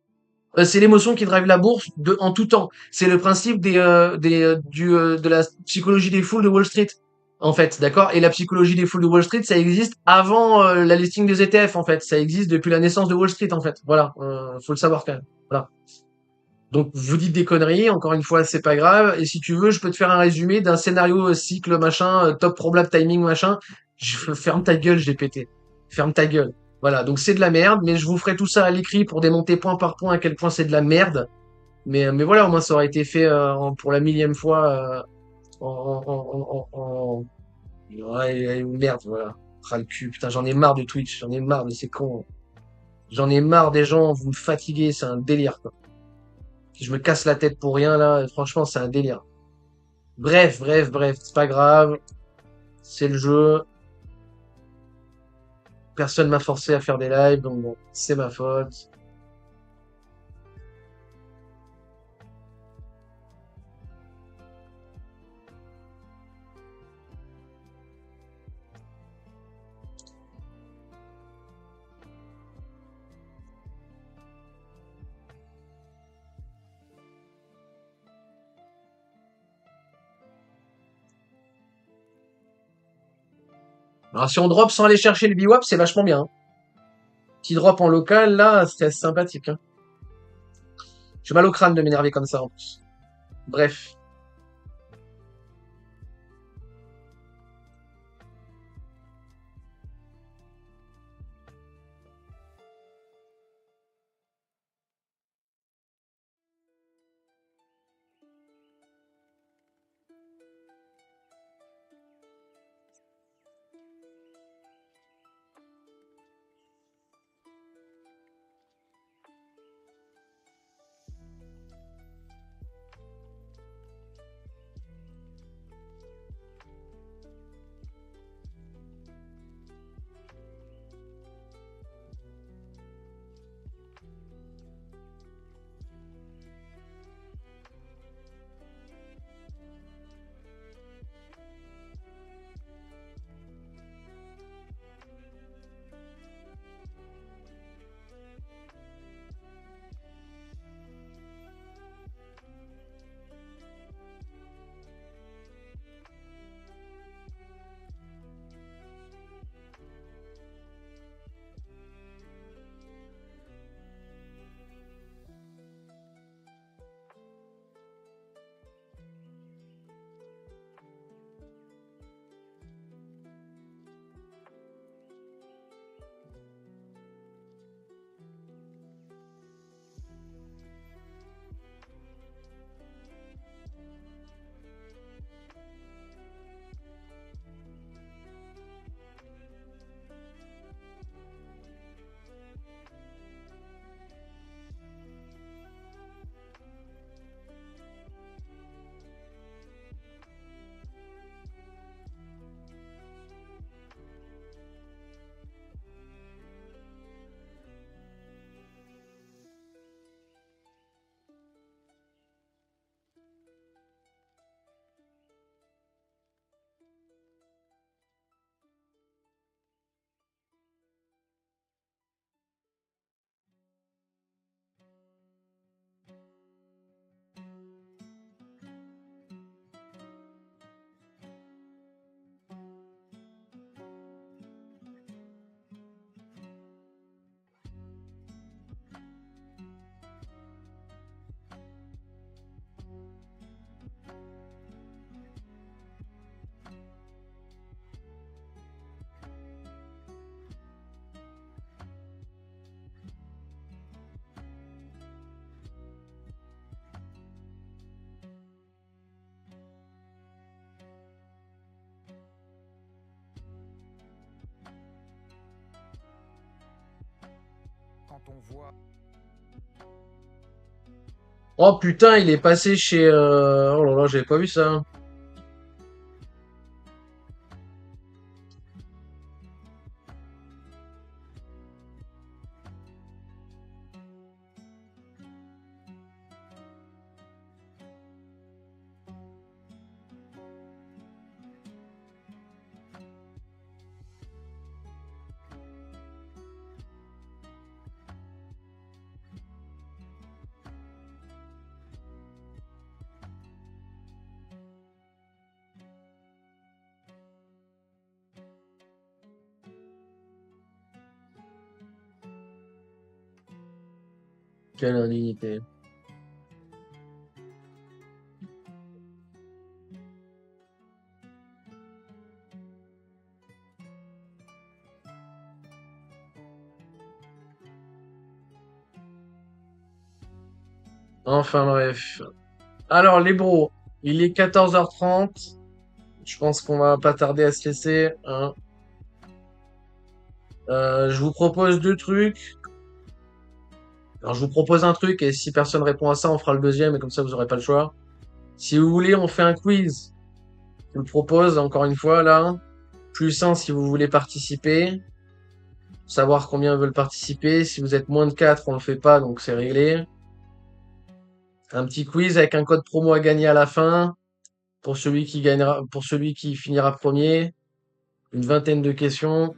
C'est l'émotion qui drive la bourse en tout temps. C'est le principe de la psychologie des foules de Wall Street, en fait, d'accord? Et la psychologie des foules de Wall Street, ça existe avant la listing des ETF, en fait. Ça existe depuis la naissance de Wall Street, en fait. Voilà, faut le savoir quand même. Voilà. Donc, vous dites des conneries, encore une fois, c'est pas grave. Et si tu veux, je peux te faire un résumé d'un scénario cycle, machin, top probable timing, machin. Ferme ta gueule, j'ai pété. Ferme ta gueule. Voilà, donc c'est de la merde, mais je vous ferai tout ça à l'écrit pour démonter point par point à quel point c'est de la merde. Mais voilà, au moins ça aurait été fait pour la millième fois en... Ouais, merde, voilà. Ah, le cul, putain, j'en ai marre de Twitch, j'en ai marre de ces cons. J'en ai marre des gens, vous me fatiguez, c'est un délire, quoi. Je me casse la tête pour rien, là, et franchement, c'est un délire. Bref, bref, bref, c'est pas grave, c'est le jeu. Personne m'a forcé à faire des lives, donc bon, c'est ma faute. Alors si on drop sans aller chercher le VWAP, c'est vachement bien, hein. Petit drop en local, là, c'est sympathique, hein. J'ai mal au crâne de m'énerver comme ça, en plus. Bref. Oh putain, il est passé chez... Oh là là, j'avais pas vu ça. Quelle indignité. Enfin bref. Alors les bros, il est 14h30. Je pense qu'on va pas tarder à se laisser, hein. Je vous propose deux trucs. Alors je vous propose un truc et si personne répond à ça, on fera le deuxième et comme ça vous aurez pas le choix. Si vous voulez, on fait un quiz. Je vous le propose encore une fois là. Plus un si vous voulez participer. Savoir combien veulent participer. Si vous êtes moins de 4, on le fait pas, donc c'est réglé. Un petit quiz avec un code promo à gagner à la fin. Pour celui qui gagnera, pour celui qui finira premier. Une vingtaine de questions.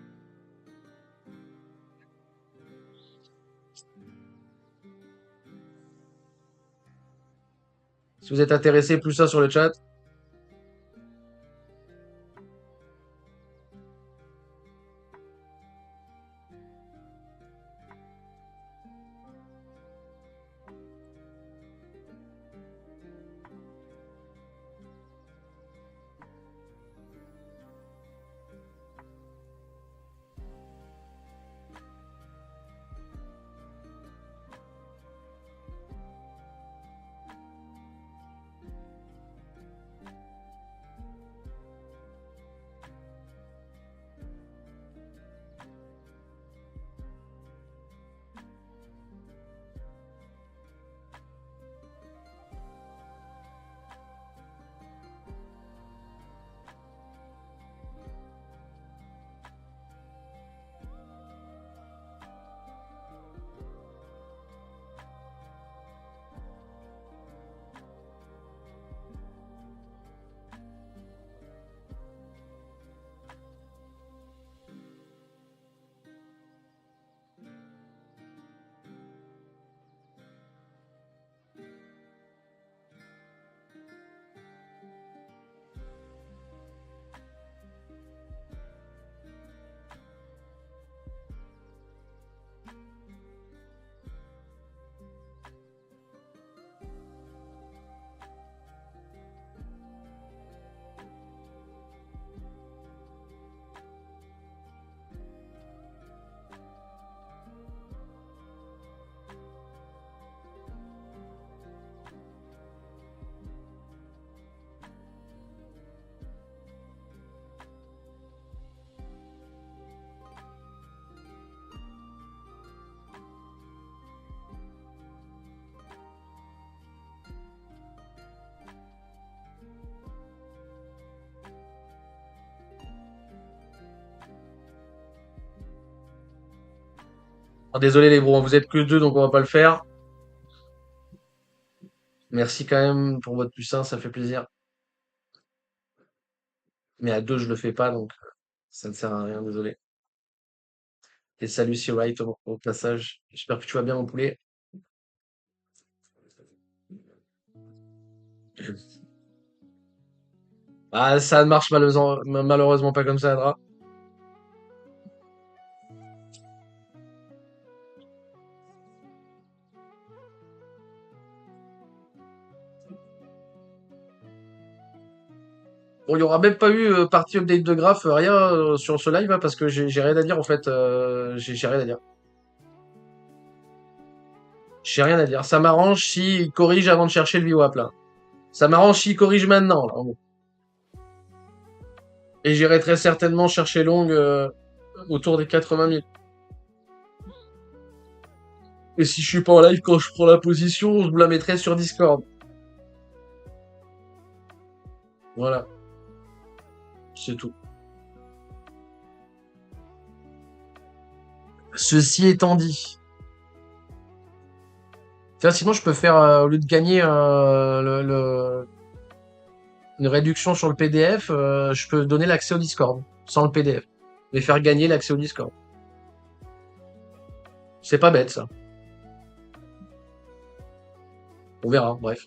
Si vous êtes intéressé, plus ça sur le chat. Alors, désolé les bros, vous êtes que deux donc on va pas le faire. Merci quand même pour votre plus un, ça fait plaisir. Mais à deux, je le fais pas donc ça ne sert à rien, désolé. Et salut si Wright au passage. J'espère que tu vas bien mon poulet. Ah, ça ne marche malheureusement pas comme ça, Adra. Bon, il y aura même pas eu partie update de graph, rien sur ce live, hein, parce que j'ai rien à dire en fait. J'ai rien à dire. J'ai rien à dire. Ça m'arrange s'il corrige avant de chercher le VWAP là. Ça m'arrange s'il corrige maintenant là, en gros. Et j'irai très certainement chercher long autour des 80 000. Et si je suis pas en live quand je prends la position, je vous la mettrai sur Discord. Voilà, c'est tout. Ceci étant dit, tiens, sinon je peux faire, au lieu de gagner une réduction sur le PDF, je peux donner l'accès au Discord, sans le PDF. Et faire gagner l'accès au Discord. C'est pas bête, ça. On verra, bref.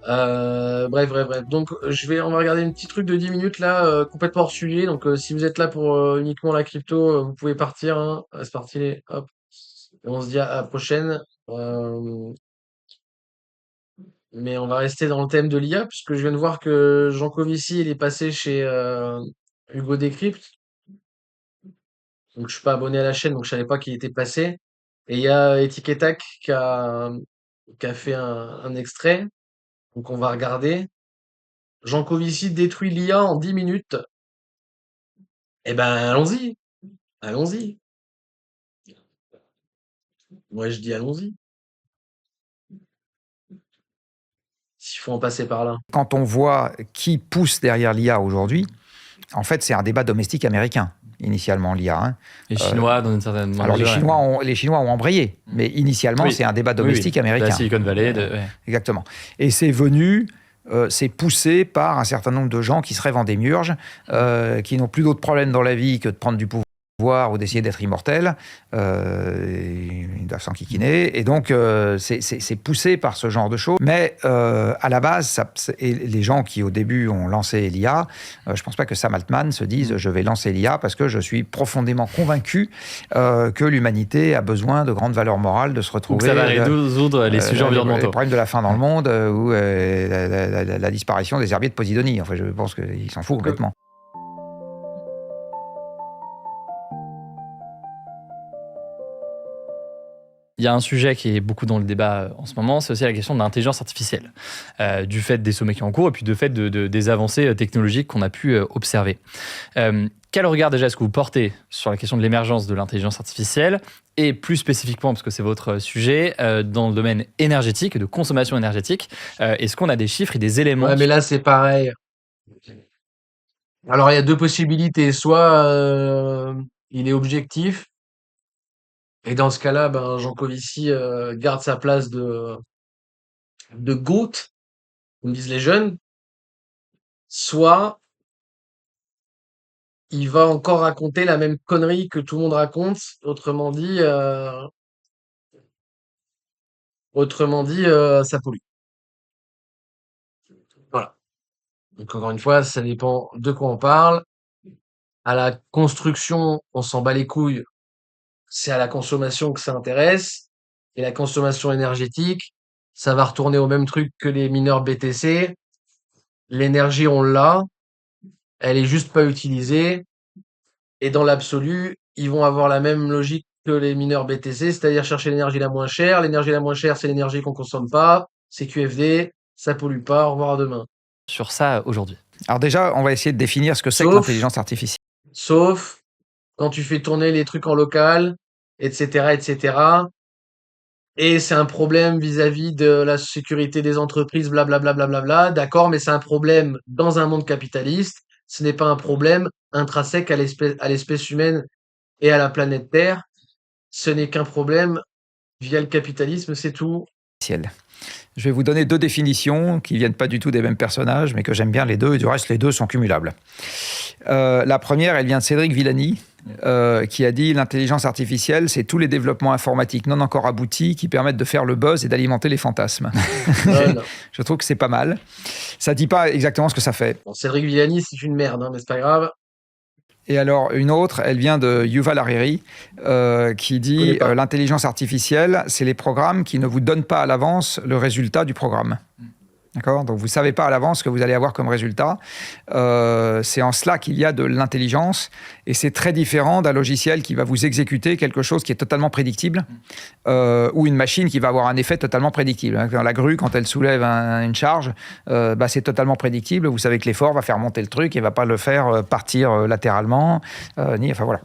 Bref. Donc, on va regarder un petit truc de 10 minutes là, complètement hors sujet. Donc, si vous êtes là pour uniquement la crypto, vous pouvez partir. Hein. C'est parti, hop. Et on se dit à la prochaine. Mais on va rester dans le thème de l'IA, puisque je viens de voir que Jean Covici, il est passé chez Hugo Décrypte. Donc, je suis pas abonné à la chaîne, donc je savais pas qu'il était passé. Et il y a Etiquetac qui a fait un extrait. Donc, on va regarder. Jean Covici détruit l'IA en 10 minutes. Eh ben, allons-y. Allons-y. Moi, je dis allons-y. S'il faut en passer par là. Quand on voit qui pousse derrière l'IA aujourd'hui, en fait, c'est un débat domestique américain, initialement, l'IA. Hein. Les Chinois, dans une certaine mesure. Alors, les Chinois ont embrayé, mais initialement, c'est un débat domestique américain. La Silicon Valley. Exactement. Et c'est venu... c'est poussé par un certain nombre de gens qui se rêvent en démiurge, qui n'ont plus d'autres problèmes dans la vie que de prendre du pouvoir ou d'essayer d'être immortel, ils doivent s'enquiquiner, et donc c'est poussé par ce genre de choses. Mais à la base, et les gens qui au début ont lancé l'IA, je pense pas que Sam Altman se dise je vais lancer l'IA parce que je suis profondément convaincu que l'humanité a besoin de grandes valeurs morales, de se retrouver... Donc ça va résoudre les sujets environnementaux. Le problème de la faim dans le monde ou la disparition des herbiers de Posidonie. Enfin, je pense qu'il s'en fout complètement. Il y a un sujet qui est beaucoup dans le débat en ce moment, c'est aussi la question de l'intelligence artificielle, du fait des sommets qui sont en cours et puis du fait des avancées technologiques qu'on a pu observer. Quel regard déjà est-ce que vous portez sur la question de l'émergence de l'intelligence artificielle et plus spécifiquement, parce que c'est votre sujet, dans le domaine énergétique, de consommation énergétique, est-ce qu'on a des chiffres et des éléments? Ouais, mais là, c'est pareil. Alors, il y a deux possibilités. Soit il est objectif, et dans ce cas-là, ben, Jean Covici garde sa place de GOAT, comme disent les jeunes. Soit il va encore raconter la même connerie que tout le monde raconte. Autrement dit, ça pollue. Voilà. Donc, encore une fois, ça dépend de quoi on parle. À la construction, on s'en bat les couilles. C'est à la consommation que ça intéresse. Et la consommation énergétique, ça va retourner au même truc que les mineurs BTC. L'énergie, on l'a. Elle est juste pas utilisée. Et dans l'absolu, ils vont avoir la même logique que les mineurs BTC, c'est-à-dire chercher l'énergie la moins chère. L'énergie la moins chère, c'est l'énergie qu'on consomme pas. C'est QFD. Ça pollue pas. Au revoir à demain. Sur ça aujourd'hui. Alors déjà, on va essayer de définir ce que c'est que l'intelligence artificielle. Sauf quand tu fais tourner les trucs en local, etc., etc. Et c'est un problème vis-à-vis de la sécurité des entreprises, blablabla, blablabla. D'accord, mais c'est un problème dans un monde capitaliste. Ce n'est pas un problème intrinsèque à l'espèce humaine et à la planète Terre. Ce n'est qu'un problème via le capitalisme, c'est tout. Je vais vous donner deux définitions qui viennent pas du tout des mêmes personnages, mais que j'aime bien les deux, et du reste, les deux sont cumulables. La première, elle vient de Cédric Villani, qui a dit « L'intelligence artificielle, c'est tous les développements informatiques non encore aboutis qui permettent de faire le buzz et d'alimenter les fantasmes. » Je trouve que c'est pas mal. Ça dit pas exactement ce que ça fait. Bon, Cédric Villani, c'est une merde, hein, mais c'est pas grave. Et alors, une autre, elle vient de Yuval Harari, qui dit « L'intelligence artificielle, c'est les programmes qui ne vous donnent pas à l'avance le résultat du programme. » D'accord ? Donc, vous ne savez pas à l'avance ce que vous allez avoir comme résultat. C'est en cela qu'il y a de l'intelligence. Et c'est très différent d'un logiciel qui va vous exécuter quelque chose qui est totalement prédictible ou une machine qui va avoir un effet totalement prédictible. Dans la grue, quand elle soulève une charge, c'est totalement prédictible. Vous savez que l'effort va faire monter le truc et ne va pas le faire partir latéralement. Enfin, voilà.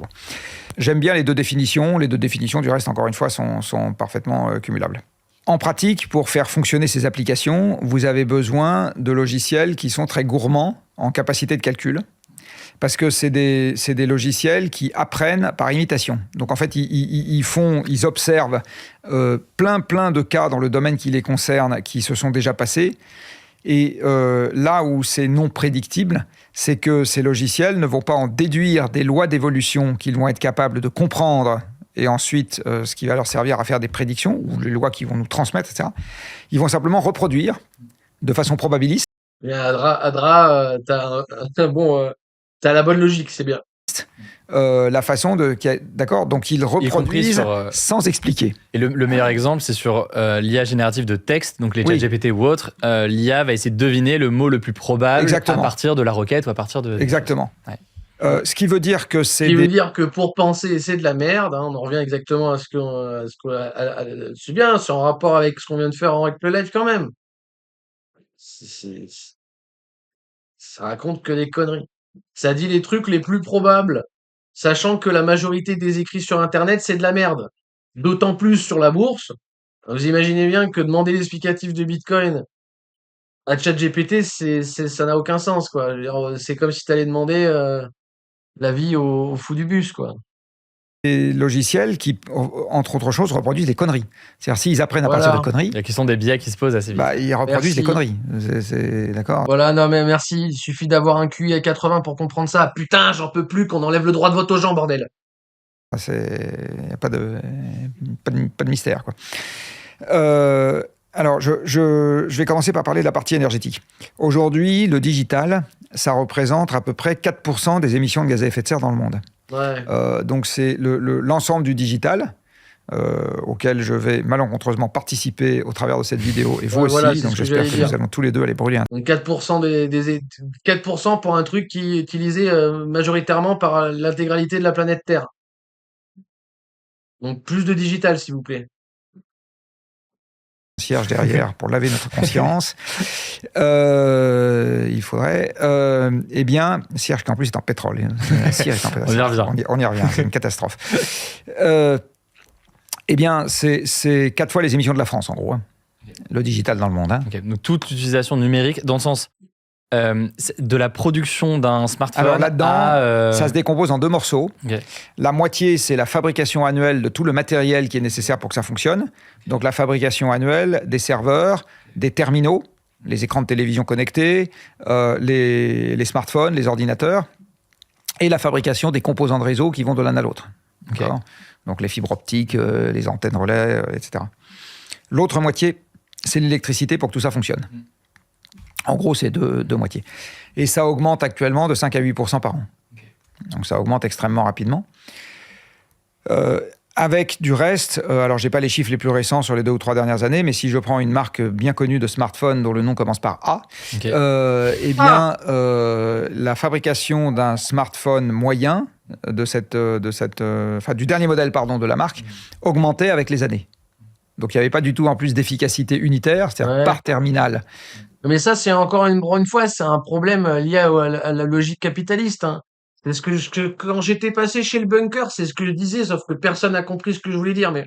J'aime bien les deux définitions. Les deux définitions, du reste, encore une fois, sont parfaitement cumulables. En pratique, pour faire fonctionner ces applications, vous avez besoin de logiciels qui sont très gourmands en capacité de calcul, parce que c'est des logiciels qui apprennent par imitation. Donc en fait, ils observent plein de cas dans le domaine qui les concerne, qui se sont déjà passés. Et là où c'est non prédictible, c'est que ces logiciels ne vont pas en déduire des lois d'évolution qu'ils vont être capables de comprendre et ensuite ce qui va leur servir à faire des prédictions, ou les lois qu'ils vont nous transmettre, etc. Ils vont simplement reproduire de façon probabiliste. Mais Adra, t'as la bonne logique, c'est bien. La façon de... D'accord ? Donc ils reproduisent sans expliquer. Et le meilleur exemple, c'est sur l'IA générative de texte, donc les ChatGPT ou autres. L'IA va essayer de deviner le mot le plus probable à partir de la requête ou à partir de... Exactement. Ouais. Ce qui veut dire que c'est... Ce qui veut dire que pour penser, c'est de la merde. Hein, on en revient exactement à c'est bien, c'est en rapport avec ce qu'on vient de faire avec le live quand même. Ça raconte que des conneries. Ça dit les trucs les plus probables, sachant que la majorité des écrits sur Internet, c'est de la merde. D'autant plus sur la bourse. Vous imaginez bien que demander l'explicatif de Bitcoin à ChatGPT, ça n'a aucun sens, quoi. Je veux dire, c'est comme si tu allais demander l'avis au fou du bus, quoi. Des logiciels qui, entre autres choses, reproduisent des conneries. C'est-à-dire, s'ils apprennent à partir de conneries... Il y a qui sont des biais qui se posent assez vite. Ils reproduisent des conneries. D'accord ? Voilà, non mais merci. Il suffit d'avoir un QI à 80 pour comprendre ça. Putain, j'en peux plus qu'on enlève le droit de vote aux gens, bordel. Il n'y a pas de mystère, quoi. Alors, je vais commencer par parler de la partie énergétique. Aujourd'hui, le digital, ça représente à peu près 4% des émissions de gaz à effet de serre dans le monde. Ouais. Donc, c'est l'ensemble du digital auquel je vais malencontreusement participer au travers de cette vidéo, et vous aussi. Voilà, donc, j'espère que nous allons tous les deux aller brûler un... Donc 4% 4% pour un truc qui est utilisé majoritairement par l'intégralité de la planète Terre. Donc plus de digital, s'il vous plaît. Cierge derrière pour laver notre conscience. Il faudrait... eh bien, cierge qui en plus est en pétrole. Cierge est en pétrole. On y revient, c'est une catastrophe. Eh bien, c'est 4 fois les émissions de la France, en gros. Hein. Le digital dans le monde. Hein. Okay. Donc toute utilisation numérique, dans le sens de la production d'un smartphone. Alors là-dedans, ça se décompose en 2 morceaux. Okay. La moitié, c'est la fabrication annuelle de tout le matériel qui est nécessaire pour que ça fonctionne. Donc la fabrication annuelle des serveurs, des terminaux, les écrans de télévision connectés, les smartphones, les ordinateurs, et la fabrication des composants de réseau qui vont de l'un à l'autre. Okay. Donc les fibres optiques, les antennes relais, etc. L'autre moitié, c'est l'électricité pour que tout ça fonctionne. En gros, c'est deux moitiés. Et ça augmente actuellement de 5 à 8% par an. Okay. Donc ça augmente extrêmement rapidement. Avec du reste, alors je n'ai pas les chiffres les plus récents sur les 2 ou 3 dernières années, mais si je prends une marque bien connue de smartphone dont le nom commence par A, okay. La fabrication d'un smartphone moyen, du dernier modèle de la marque, augmentait avec les années. Donc il n'y avait pas du tout en plus d'efficacité unitaire, c'est-à-dire par terminal. Mais ça, c'est encore une fois, c'est un problème lié à la logique capitaliste. Hein. C'est ce que quand j'étais passé chez le bunker, c'est ce que je disais, sauf que personne n'a compris ce que je voulais dire. Mais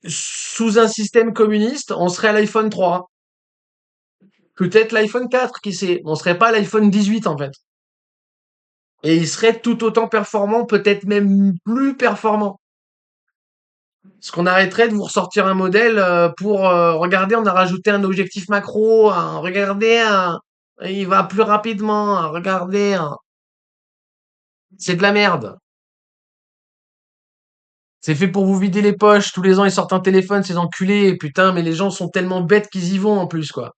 sous un système communiste, on serait à l'iPhone 3. Peut-être l'iPhone 4, qui sait. On serait pas à l'iPhone 18, en fait. Et il serait tout autant performant, peut-être même plus performant. Parce qu'on arrêterait de vous ressortir un modèle pour regarder, on a rajouté un objectif macro, il va plus rapidement, regardez, c'est de la merde. C'est fait pour vous vider les poches, tous les ans ils sortent un téléphone, ces enculés, putain, mais les gens sont tellement bêtes qu'ils y vont en plus, quoi.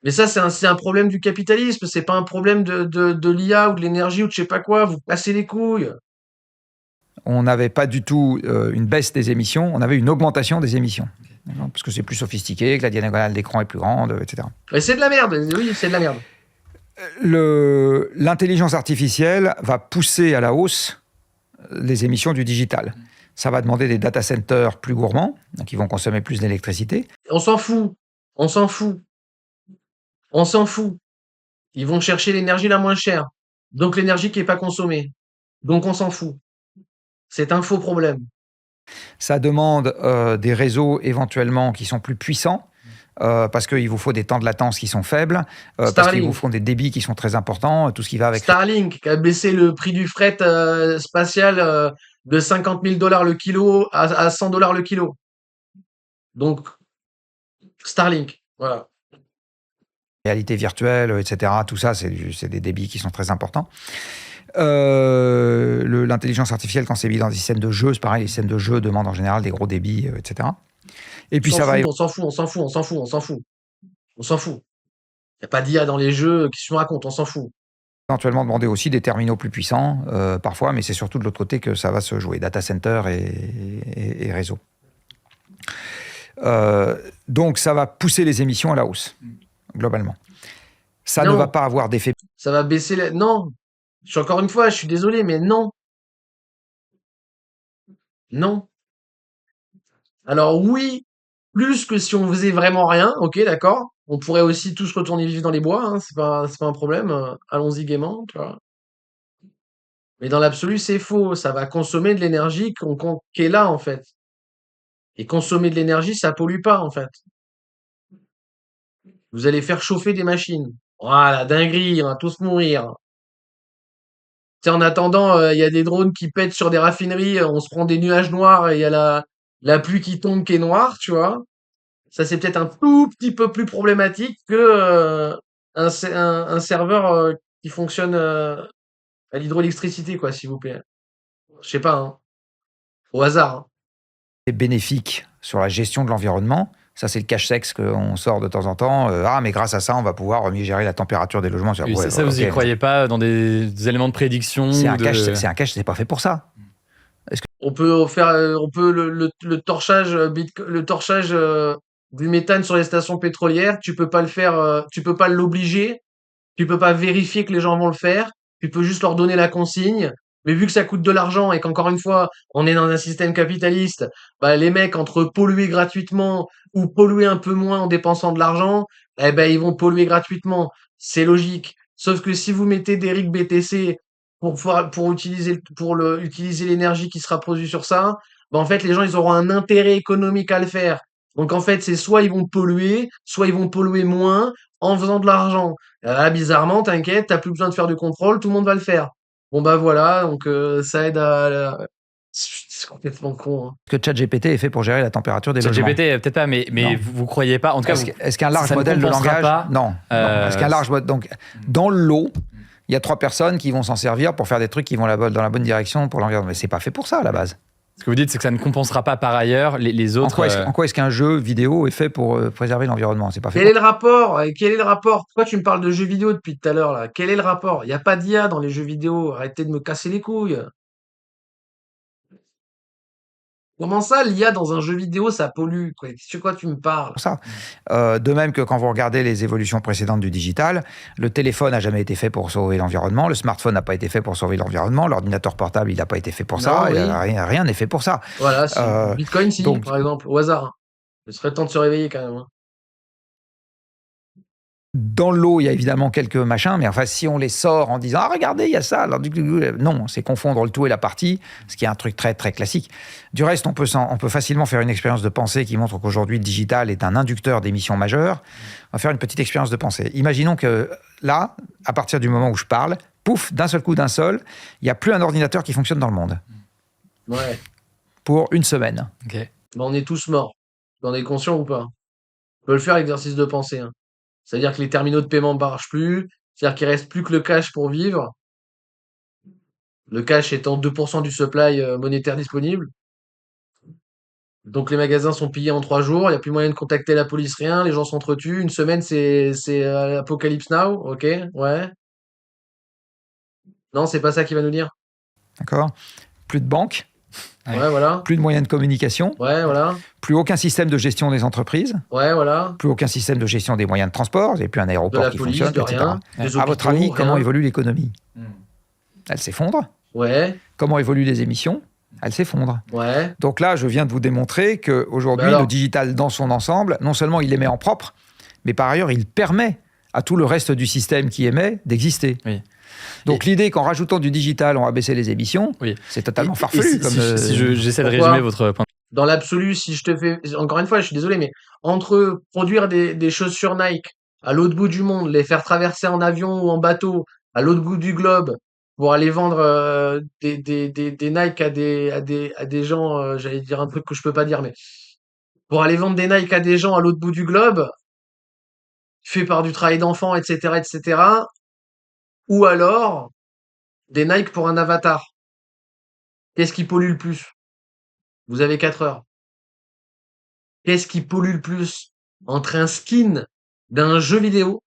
Mais ça, c'est un problème du capitalisme, c'est pas un problème de l'IA ou de l'énergie ou de je sais pas quoi, vous cassez les couilles. on n'avait pas du tout une baisse des émissions, on avait une augmentation des émissions. Parce que c'est plus sophistiqué, que la diagonale d'écran est plus grande, etc. Mais c'est de la merde, oui, c'est de la merde. L'intelligence artificielle va pousser à la hausse les émissions du digital. Ça va demander des data centers plus gourmands, qui vont consommer plus d'électricité. On s'en fout. On s'en fout. On s'en fout. Ils vont chercher l'énergie la moins chère. Donc l'énergie qui n'est pas consommée. Donc on s'en fout. C'est un faux problème. Ça demande des réseaux éventuellement qui sont plus puissants, parce qu'il vous faut des temps de latence qui sont faibles, parce qu'il vous faut des débits qui sont très importants, tout ce qui va avec... Starlink qui a baissé le prix du fret spatial de 50 000 $ le kilo à 100 $ le kilo. Donc, Starlink, voilà. Réalité virtuelle, etc. Tout ça, c'est des débits qui sont très importants. L'intelligence artificielle, quand c'est mis dans des systèmes de jeu, c'est pareil, les systèmes de jeu demandent en général des gros débits, etc. Et puis ça va... On s'en fout. On s'en fout. Il n'y a pas d'IA dans les jeux qui se racontent, on s'en fout. Éventuellement demander aussi des terminaux plus puissants, parfois, mais c'est surtout de l'autre côté que ça va se jouer, data center et réseau. Donc ça va pousser les émissions à la hausse, globalement. Ça ne va pas avoir d'effet... Ça va baisser... Non. Encore une fois, je suis désolé, mais non. Non. Alors oui, plus que si on faisait vraiment rien, ok, d'accord. On pourrait aussi tous retourner vivre dans les bois, hein, c'est pas un problème. Allons-y gaiement, tu vois. Mais dans l'absolu, c'est faux. Ça va consommer de l'énergie qui est là, en fait. Et consommer de l'énergie, ça pollue pas, en fait. Vous allez faire chauffer des machines. Voilà, dinguerie, on va tous mourir. Tu sais, en attendant, il y a des drones qui pètent sur des raffineries, on se prend des nuages noirs et il y a la pluie qui tombe qui est noire, tu vois. Ça, c'est peut-être un tout petit peu plus problématique que un serveur qui fonctionne à l'hydroélectricité, quoi, s'il vous plaît. Je sais pas, hein. Au hasard, hein. Bénéfique sur la gestion de l'environnement. Ça, c'est le cache-sexe qu'on sort de temps en temps. Mais grâce à ça, on va pouvoir mieux gérer la température des logements. Oui, ça, vous n'y croyez pas dans des éléments de prédiction? C'est un cache, c'est pas fait pour ça. On peut le torchage, le torchage du méthane sur les stations pétrolières. Tu peux pas le faire, tu peux pas l'obliger. Tu peux pas vérifier que les gens vont le faire. Tu peux juste leur donner la consigne. Mais vu que ça coûte de l'argent et qu'encore une fois, on est dans un système capitaliste, bah, les mecs, entre polluer gratuitement ou polluer un peu moins en dépensant de l'argent, eh ben, ils vont polluer gratuitement. C'est logique. Sauf que si vous mettez des rigs BTC pour utiliser l'énergie qui sera produite sur ça, bah, en fait, les gens, ils auront un intérêt économique à le faire. Donc, en fait, c'est soit ils vont polluer, soit ils vont polluer moins en faisant de l'argent. Là, bizarrement, t'inquiète, t'as plus besoin de faire de contrôle, tout le monde va le faire. Bon, bah voilà, donc ça aide C'est complètement con, hein. Que ChatGPT est fait pour gérer la température des logements. ChatGPT, peut-être pas, mais vous croyez pas. En tout cas, est-ce qu'un large modèle de langage... Non. Est-ce qu'un large modèle... Donc, dans le lot, il y a 3 personnes qui vont s'en servir pour faire des trucs qui vont dans la bonne direction pour l'environnement. Mais c'est pas fait pour ça, à la base. Ce que vous dites, c'est que ça ne compensera pas par ailleurs les autres... En quoi est-ce qu'un jeu vidéo est fait pour préserver l'environnement? C'est pas fait. Quel est le rapport? Quel est le rapport? Pourquoi tu me parles de jeux vidéo depuis tout à l'heure, là? Quel est le rapport? Il n'y a pas d'IA dans les jeux vidéo. Arrêtez de me casser les couilles. Comment ça, l'IA dans un jeu vidéo, ça pollue, quoi? Sur quoi tu me parles? Ça. De même que quand vous regardez les évolutions précédentes du digital, le téléphone n'a jamais été fait pour sauver l'environnement, le smartphone n'a pas été fait pour sauver l'environnement, l'ordinateur portable, il n'a pas été fait pour ça, oui. Rien n'est fait pour ça. Voilà, si. Bitcoin, si, donc, par exemple, au hasard. Il serait temps de se réveiller quand même, hein. Dans l'eau, il y a évidemment quelques machins, mais enfin, si on les sort en disant « Ah, regardez, il y a ça », alors, non, c'est confondre le tout et la partie, ce qui est un truc très, très classique. Du reste, on peut facilement faire une expérience de pensée qui montre qu'aujourd'hui, le digital est un inducteur d'émissions majeures. On va faire une petite expérience de pensée. Imaginons que là, à partir du moment où je parle, pouf, d'un seul coup, il n'y a plus un ordinateur qui fonctionne dans le monde. Ouais. Pour une semaine. Okay. Ben, on est tous morts. On est conscient ou pas? On peut le faire, l'exercice de pensée, hein. C'est-à-dire que les terminaux de paiement ne marchent plus. C'est-à-dire qu'il reste plus que le cash pour vivre. Le cash étant 2% du supply monétaire disponible. Donc les magasins sont pillés en 3 jours. Il n'y a plus moyen de contacter la police, rien. Les gens s'entretuent. Une semaine, c'est Apocalypse Now. Ok, ouais. Non, c'est pas ça qu'il va nous dire. D'accord. plus de banques, Ouais, voilà. plus de moyens de communication, Ouais, voilà. plus aucun système de gestion des entreprises, Ouais, voilà. plus aucun système de gestion des moyens de transport, il n'y a plus un De aéroport la qui police, fonctionne, de etc. rien. Des À votre hôpitaux, avis, comment rien. évolue l'économie? Elle s'effondre. Ouais, Comment évoluent les émissions? Elles s'effondrent. ouais. Donc là, je viens de vous démontrer qu'aujourd'hui, Mais alors le digital dans son ensemble, non seulement il les met en propre, mais par ailleurs, il permet à tout le reste du système qui émet d'exister. Oui. Donc l'idée qu'en rajoutant du digital, on va baisser les émissions, Oui. c'est totalement Et farfelu. si j'essaie de Pourquoi résumer votre point Dans l'absolu, si je te fais, encore une fois, je suis désolé, mais entre produire des chaussures Nike à l'autre bout du monde, les faire traverser en avion ou en bateau à l'autre bout du globe pour aller vendre des Nike à des gens, j'allais dire un truc que je peux pas dire, mais pour aller vendre des Nike à des gens à l'autre bout du globe, fait par du travail d'enfant, etc., etc., ou alors des Nike pour un avatar. Qu'est-ce qui pollue le plus? Vous avez 4 heures. Qu'est-ce qui pollue le plus entre un skin d'un jeu vidéo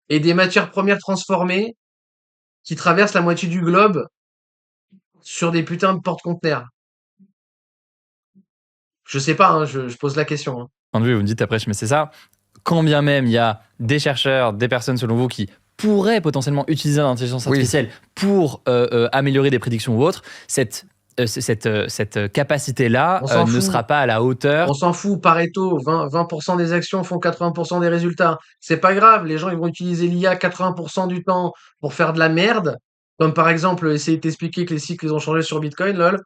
et des matières premières transformées qui traversent la moitié du globe sur des putains de porte-conteneurs? Je sais pas, hein, je pose la question. Hein. de vue, vous me dites après, mais c'est ça. Quand bien même il y a des chercheurs, des personnes selon vous qui pourraient potentiellement utiliser l'intelligence artificielle pour améliorer des prédictions ou autres, cette capacité-là ne sera pas à la hauteur. On s'en fout, Pareto, 20% des actions font 80% des résultats. C'est pas grave, les gens ils vont utiliser l'IA 80% du temps pour faire de la merde, comme par exemple essayer de t'expliquer que les cycles ils ont changé sur Bitcoin, lol,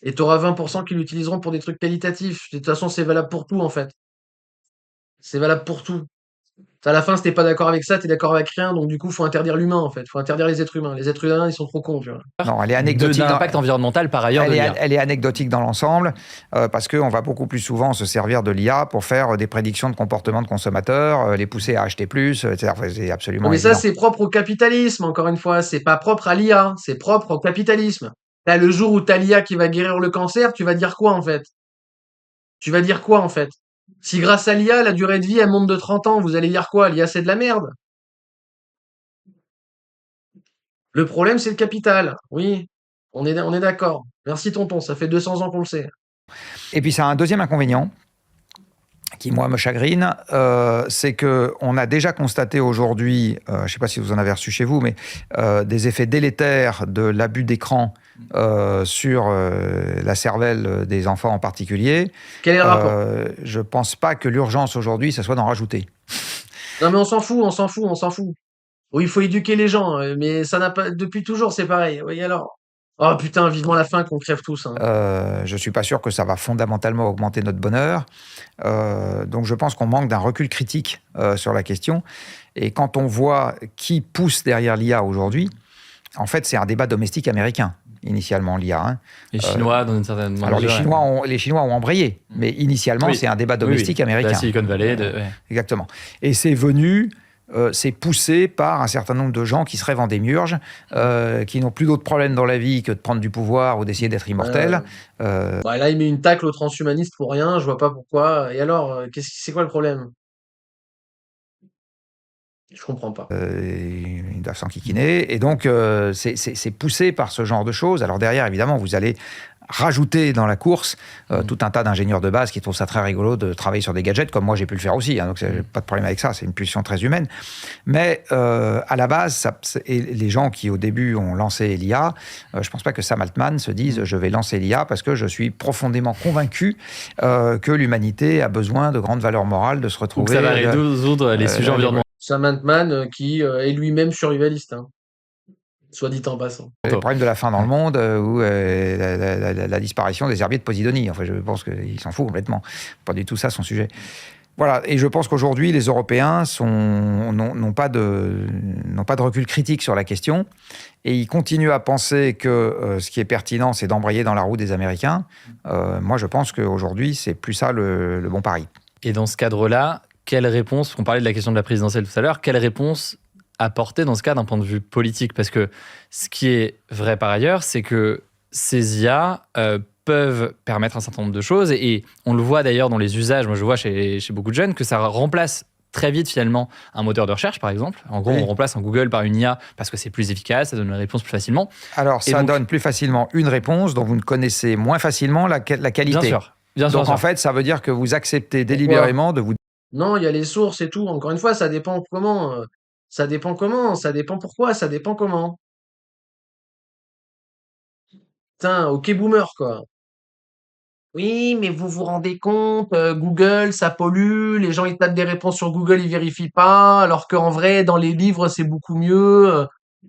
et t'auras 20% qui l'utiliseront pour des trucs qualitatifs. De toute façon, c'est valable pour tout en fait. C'est valable pour tout. À la fin, si t'es pas d'accord avec ça, t'es d'accord avec rien, donc du coup, faut interdire l'humain en fait. Faut interdire les êtres humains. Les êtres humains, ils sont trop cons, tu vois. Non, elle est anecdotique. D'impact environnemental par ailleurs de l'IA. Elle est anecdotique dans l'ensemble parce qu'on va beaucoup plus souvent se servir de l'IA pour faire des prédictions de comportement de consommateurs, les pousser à acheter plus, etc. C'est absolument Mais évident. ça, c'est propre au capitalisme, encore une fois. C'est pas propre à l'IA, c'est propre au capitalisme. Là, le jour où t'as l'IA qui va guérir le cancer, tu vas dire quoi en fait? Tu vas dire quoi en fait? Si grâce à l'IA, la durée de vie, elle monte de 30 ans, vous allez dire quoi? L'IA, c'est de la merde. Le problème, c'est le capital. Oui, on est d'accord. Merci tonton, ça fait 200 ans qu'on le sait. Et puis ça a un deuxième inconvénient qui, moi, me chagrine, c'est qu'on a déjà constaté aujourd'hui, je ne sais pas si vous en avez reçu chez vous, mais des effets délétères de l'abus d'écran sur la cervelle des enfants en particulier. Quel est le rapport? Je ne pense pas que l'urgence aujourd'hui, ça soit d'en rajouter. Non mais on s'en fout, on s'en fout, on s'en fout. Oui, il faut éduquer les gens, mais ça n'a pas... Depuis toujours, c'est pareil. Oui, alors... Oh putain, vivement la fin qu'on crève tous. Hein. Je ne suis pas sûr que ça va fondamentalement augmenter notre bonheur. Donc je pense qu'on manque d'un recul critique sur la question. Et quand on voit qui pousse derrière l'IA aujourd'hui, en fait, c'est un débat domestique américain, initialement, l'IA. Hein. Les Chinois, dans une certaine mesure. Alors, les Chinois ont embrayé, mais initialement, c'est un débat domestique américain. La Silicon Valley. Exactement. Et c'est venu... c'est poussé par un certain nombre de gens qui se rêvent en démiurge, qui n'ont plus d'autres problèmes dans la vie que de prendre du pouvoir ou d'essayer d'être immortels. Bah là, il met une tacle aux transhumanistes pour rien, je vois pas pourquoi. Et alors, c'est quoi le problème? Je comprends pas. Ils doivent s'enquiquiner. Et donc, c'est poussé par ce genre de choses. Alors derrière, évidemment, vous allez rajouter dans la course tout un tas d'ingénieurs de base qui trouvent ça très rigolo de travailler sur des gadgets, comme moi j'ai pu le faire aussi, hein, donc j'ai pas de problème avec ça, c'est une pulsion très humaine. Mais à la base, et les gens qui au début ont lancé l'IA, je pense pas que Sam Altman se dise je vais lancer l'IA parce que je suis profondément convaincu que l'humanité a besoin de grandes valeurs morales, de se retrouver... Donc ça va résoudre les sujets environnementaux. Sam Altman qui est lui-même survivaliste. Hein. Soit dit en passant. Le problème de la faim dans le monde ou la disparition des herbiers de Posidonie. Enfin, je pense qu'il s'en fout complètement. Pas du tout ça son sujet. Voilà, et je pense qu'aujourd'hui, les Européens n'ont pas de recul critique sur la question et ils continuent à penser que ce qui est pertinent, c'est d'embrayer dans la roue des Américains. Moi, je pense qu'aujourd'hui, c'est plus ça le bon pari. Et dans ce cadre-là, quelle réponse, on parlait de la question de la présidentielle tout à l'heure, quelle réponse apporter dans ce cas d'un point de vue politique? Parce que ce qui est vrai par ailleurs, c'est que ces IA peuvent permettre un certain nombre de choses et on le voit d'ailleurs dans les usages. Moi, je vois chez beaucoup de jeunes que ça remplace très vite finalement un moteur de recherche, par exemple. En gros, Oui. on remplace un Google par une IA parce que c'est plus efficace, ça donne la réponse plus facilement. Alors, Et ça donc- donne plus facilement une réponse dont vous ne connaissez moins facilement la qualité. Bien sûr. Bien sûr, Donc, bien en sûr. fait, ça veut dire que vous acceptez délibérément de vous Non, il y a les sources et tout. Encore une fois, ça dépend comment. Ça dépend comment. Ça dépend pourquoi. Ça dépend comment. Putain, ok boomer, quoi. Oui, mais vous vous rendez compte, Google, ça pollue, les gens ils tapent des réponses sur Google, ils vérifient pas, alors qu'en vrai, dans les livres, c'est beaucoup mieux.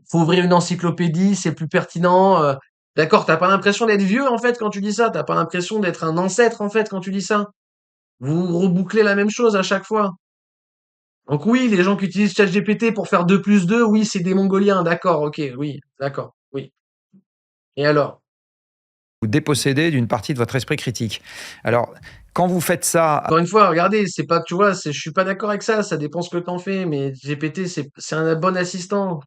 Faut ouvrir une encyclopédie, c'est plus pertinent. D'accord, t'as pas l'impression d'être vieux en fait quand tu dis ça, t'as pas l'impression d'être un ancêtre en fait quand tu dis ça. Vous rebouclez la même chose à chaque fois. Donc oui, les gens qui utilisent ChatGPT pour faire 2 plus 2, oui, c'est des Mongoliens, d'accord, ok, oui, d'accord, oui. Et alors? déposséder d'une partie de votre esprit critique. Alors, quand vous faites ça, Encore une fois, regardez, c'est pas, tu vois, je suis pas d'accord avec ça, ça dépend ce que t'en fais, mais GPT, c'est un bon assistant.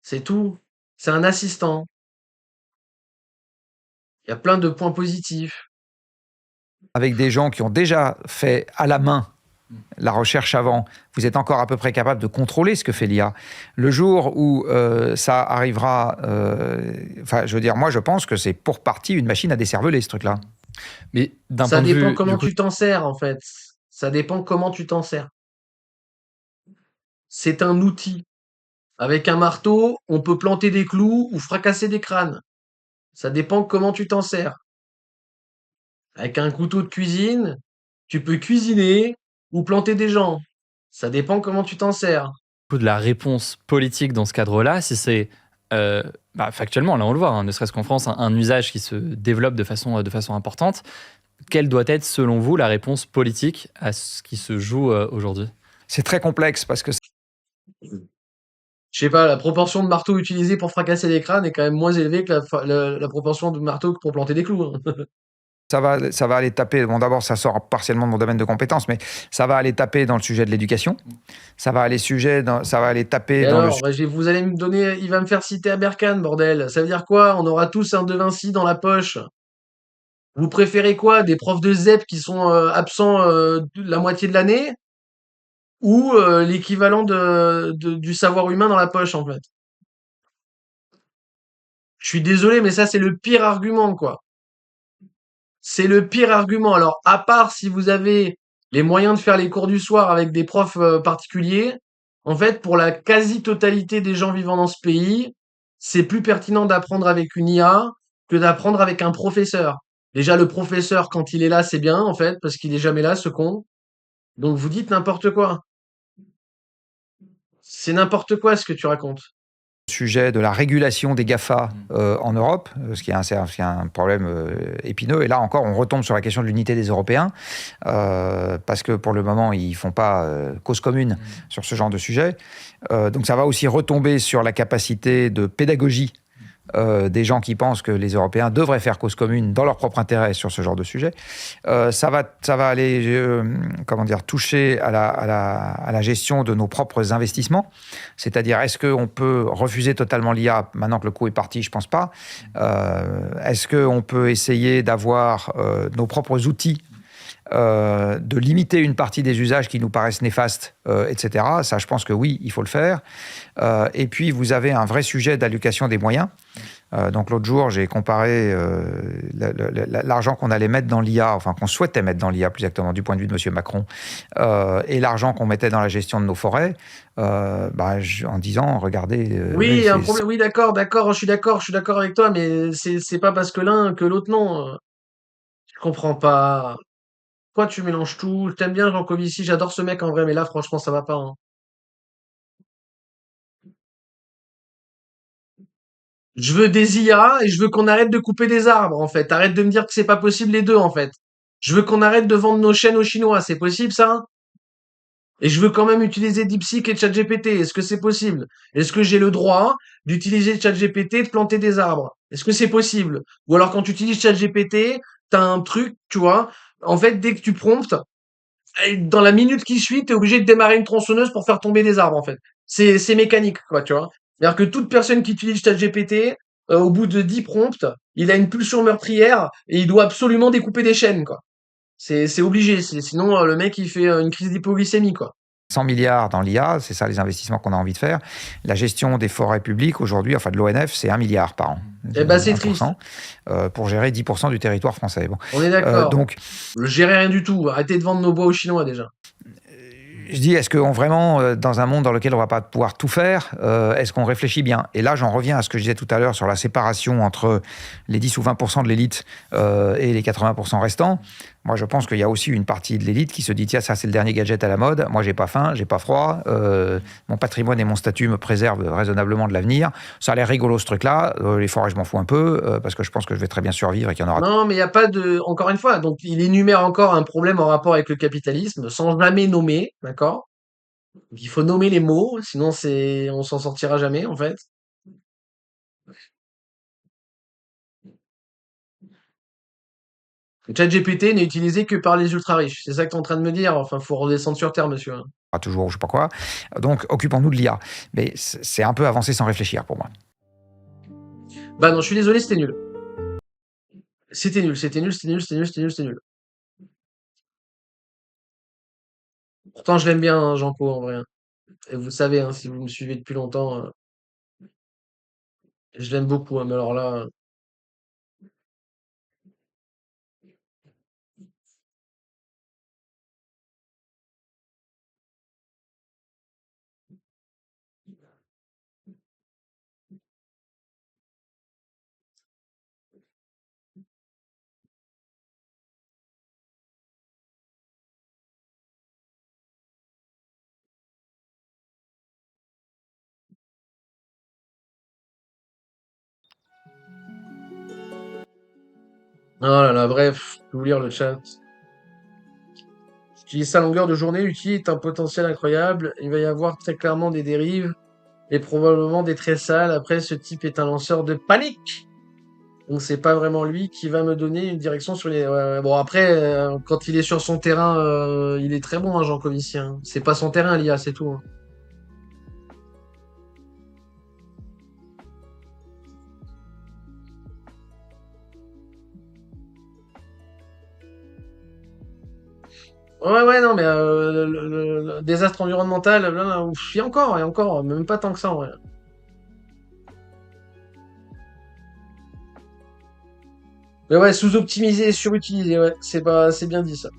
C'est tout. C'est un assistant. Il y a plein de points positifs. avec des gens qui ont déjà fait à la main la recherche avant, vous êtes encore à peu près capable de contrôler ce que fait l'IA. Le jour où ça arrivera, enfin, je veux dire, moi, je pense que c'est pour partie une machine à décerveler, ce truc-là. Mais d'un Ça point de dépend vue, comment du coup, tu t'en sers, en fait. Ça dépend comment tu t'en sers. C'est un outil. Avec un marteau, on peut planter des clous ou fracasser des crânes. Ça dépend comment tu t'en sers. Avec un couteau de cuisine, tu peux cuisiner ou planter des gens. Ça dépend comment tu t'en sers. de la réponse politique dans ce cadre-là, si c'est factuellement, là on le voit, hein, ne serait-ce qu'en France, un usage qui se développe de façon importante, quelle doit être selon vous la réponse politique à ce qui se joue aujourd'hui? C'est très complexe parce que Je sais pas, la proportion de marteaux utilisés pour fracasser des crânes est quand même moins élevée que la proportion de marteaux pour planter des clous, hein. ça va aller taper. Bon, d'abord, ça sort partiellement de mon domaine de compétences, mais ça va aller taper dans le sujet de l'éducation. Ça va aller taper Et dans le alors, vous allez me donner, il va me faire citer Aberkan, bordel. Ça veut dire quoi? On aura tous un De Vinci dans la poche. Vous préférez quoi? Des profs de ZEP qui sont absents la moitié de l'année? Ou l'équivalent du savoir humain dans la poche, en fait? Je suis désolé, mais ça, c'est le pire argument, quoi. C'est le pire argument. Alors, à part si vous avez les moyens de faire les cours du soir avec des profs particuliers, en fait, pour la quasi-totalité des gens vivant dans ce pays, c'est plus pertinent d'apprendre avec une IA que d'apprendre avec un professeur. Déjà, le professeur, quand il est là, c'est bien, en fait, parce qu'il est jamais là, ce con. Donc, vous dites n'importe quoi. C'est n'importe quoi ce que tu racontes. sujet de la régulation des GAFA en Europe, ce qui est un problème épineux. Et là encore, on retombe sur la question de l'unité des Européens, parce que pour le moment, ils ne font pas cause commune sur ce genre de sujet. Donc ça va aussi retomber sur la capacité de pédagogie des gens qui pensent que les Européens devraient faire cause commune dans leur propre intérêt sur ce genre de sujet. Ça va aller toucher à la gestion de nos propres investissements. C'est-à-dire, est-ce qu'on peut refuser totalement l'IA maintenant que le coup est parti? Je ne pense pas. Est-ce qu'on peut essayer d'avoir nos propres outils, de limiter une partie des usages qui nous paraissent néfastes, etc. Ça, je pense que oui, il faut le faire. Et puis, vous avez un vrai sujet d'allocation des moyens. Donc, l'autre jour, j'ai comparé l'argent qu'on allait mettre dans l'IA, enfin, qu'on souhaitait mettre dans l'IA, plus exactement, du point de vue de M. Macron, et l'argent qu'on mettait dans la gestion de nos forêts, en disant, regardez... Oui, il y a un problème. Oui, d'accord, je suis d'accord avec toi, mais c'est pas parce que l'un que l'autre non. Je comprends pas. Pourquoi tu mélanges tout? T'aimes bien Jean Covici, j'adore ce mec en vrai, mais là, franchement, ça va pas, hein. Je veux des IA et je veux qu'on arrête de couper des arbres, en fait. Arrête de me dire que c'est pas possible les deux, en fait. Je veux qu'on arrête de vendre nos chaînes aux Chinois. C'est possible, ça? Et je veux quand même utiliser DeepSeek et ChatGPT. Est-ce que c'est possible? Est-ce que j'ai le droit d'utiliser ChatGPT et de planter des arbres? Est-ce que c'est possible? Ou alors quand tu utilises ChatGPT, t'as un truc, tu vois. En fait, dès que tu promptes, dans la minute qui suit, t'es obligé de démarrer une tronçonneuse pour faire tomber des arbres, en fait. C'est mécanique, quoi, tu vois. C'est-à-dire que toute personne qui utilise ChatGPT, au bout de 10 prompts, il a une pulsion meurtrière et il doit absolument découper des chaînes, quoi. C'est obligé. Sinon, le mec, il fait une crise d'hypoglycémie, quoi. 100 milliards dans l'IA, c'est ça les investissements qu'on a envie de faire. La gestion des forêts publiques, aujourd'hui, enfin de l'ONF, c'est 1 milliard par an. Eh ben, c'est triste. Pour gérer 10% du territoire français. Bon. On est d'accord. Donc, ne gérez rien du tout. Arrêtez de vendre nos bois aux Chinois déjà. Je dis, est-ce qu'on vraiment, dans un monde dans lequel on ne va pas pouvoir tout faire, est-ce qu'on réfléchit bien? Et là, j'en reviens à ce que je disais tout à l'heure sur la séparation entre les 10 ou 20% de l'élite et les 80% restants. Moi, je pense qu'il y a aussi une partie de l'élite qui se dit, tiens, ça, c'est le dernier gadget à la mode. Moi, j'ai pas faim, j'ai pas froid. Mon patrimoine et mon statut me préservent raisonnablement de l'avenir. Ça a l'air rigolo, ce truc-là. Les forêts, je m'en fous un peu parce que je pense que je vais très bien survivre et qu'il y en aura. Non, mais il n'y a pas de... Encore une fois, donc il énumère encore un problème en rapport avec le capitalisme sans jamais nommer, d'accord? Il faut nommer les mots, sinon on s'en sortira jamais, en fait. Le ChatGPT n'est utilisé que par les ultra riches. C'est ça que tu es en train de me dire. Enfin, faut redescendre sur terre, monsieur. Toujours, je sais pas quoi. Donc, occupons-nous de l'IA. Mais c'est un peu avancer sans réfléchir pour moi. Bah non, je suis désolé, c'était nul. C'était nul, c'était nul, c'était nul, c'était nul, c'était nul, c'était nul. Pourtant, je l'aime bien, hein, Jean-Paul, en vrai. Et vous savez, hein, si vous me suivez depuis longtemps, je l'aime beaucoup, hein, mais alors là... Oh là là, bref, je vais vous lire le chat. Utiliser sa longueur de journée utile est un potentiel incroyable. Il va y avoir très clairement des dérives et probablement des traits sales. Après, ce type est un lanceur de panique. Donc c'est pas vraiment lui qui va me donner une direction sur les... ouais. Bon après, quand il est sur son terrain, il est très bon, hein, Jean Covici, hein. C'est pas son terrain, l'IA, c'est tout, hein. Ouais, ouais, non, mais le désastre environnemental, là, ouf, il y a encore, mais même pas tant que ça, en vrai. Mais ouais, sous-optimiser et surutiliser, ouais, c'est bien dit, ça.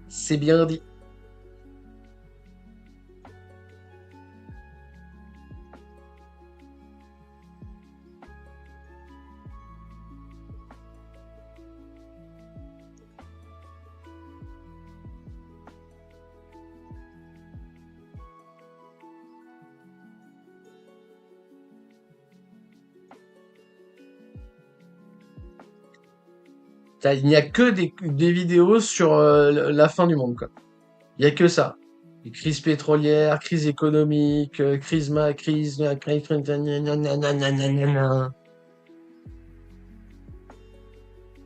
C'est bien dit. Il n'y a que des vidéos sur la fin du monde, quoi. Il n'y a que ça. Les crises pétrolières, crise économique, crise, nanana.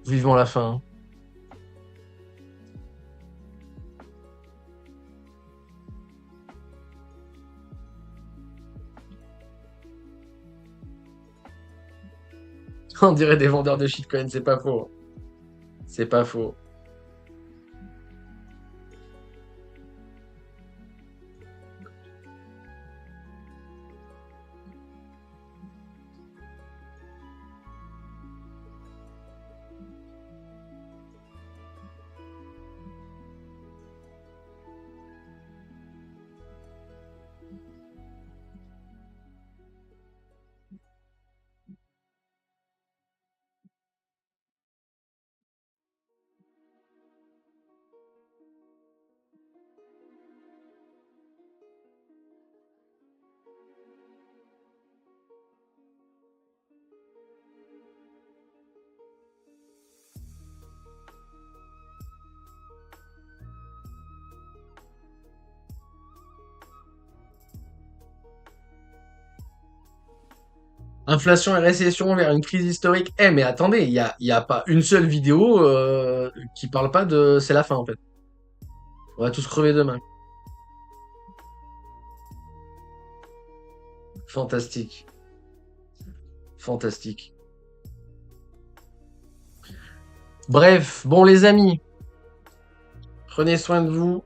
Vivement la fin, hein. On dirait des vendeurs de shitcoins, c'est pas faux. C'est pas faux. Inflation et récession vers une crise historique. Eh, mais attendez, y a pas une seule vidéo qui parle pas de... C'est la fin, en fait. On va tous crever demain. Fantastique. Fantastique. Bref, bon les amis, prenez soin de vous.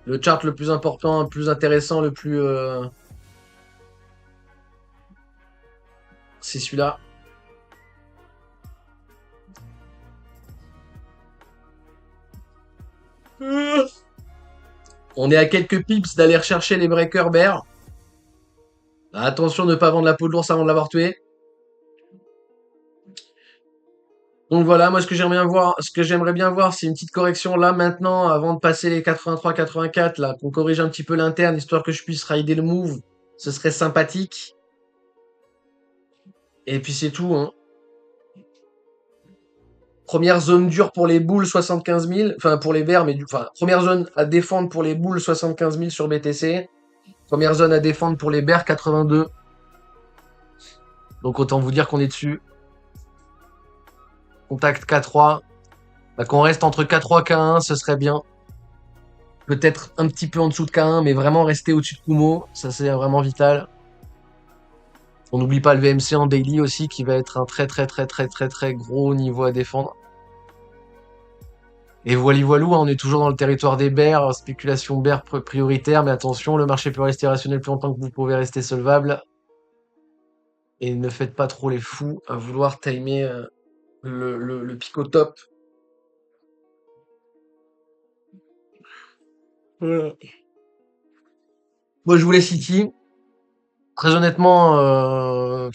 Le chart le plus important, le plus intéressant, le plus... c'est celui-là. On est à quelques pips d'aller rechercher les breakers bears. Attention de ne pas vendre la peau de l'ours avant de l'avoir tué. Donc voilà, moi ce que j'aimerais bien voir, c'est une petite correction là maintenant, avant de passer les 83-84, là, qu'on corrige un petit peu l'interne, histoire que je puisse rider le move. Ce serait sympathique. Et puis c'est tout, hein. Première zone dure pour les boules, 75 000. Enfin, pour les bears, mais première zone à défendre pour les boules, 75 000 sur BTC. Première zone à défendre pour les bears, 82. Donc autant vous dire qu'on est dessus. Contact K3. Bah, qu'on reste entre K3 et K1, ce serait bien. Peut-être un petit peu en dessous de K1, mais vraiment rester au-dessus de Kumo. Ça, c'est vraiment vital. On n'oublie pas le VMC en daily aussi, qui va être un très très très très très très gros niveau à défendre. Et voilou, hein, on est toujours dans le territoire des bears, spéculation bear prioritaire, mais attention, le marché peut rester rationnel plus longtemps que vous pouvez rester solvable. Et ne faites pas trop les fous à vouloir timer le pic au top. Voilà. Moi, je voulais City. Très honnêtement,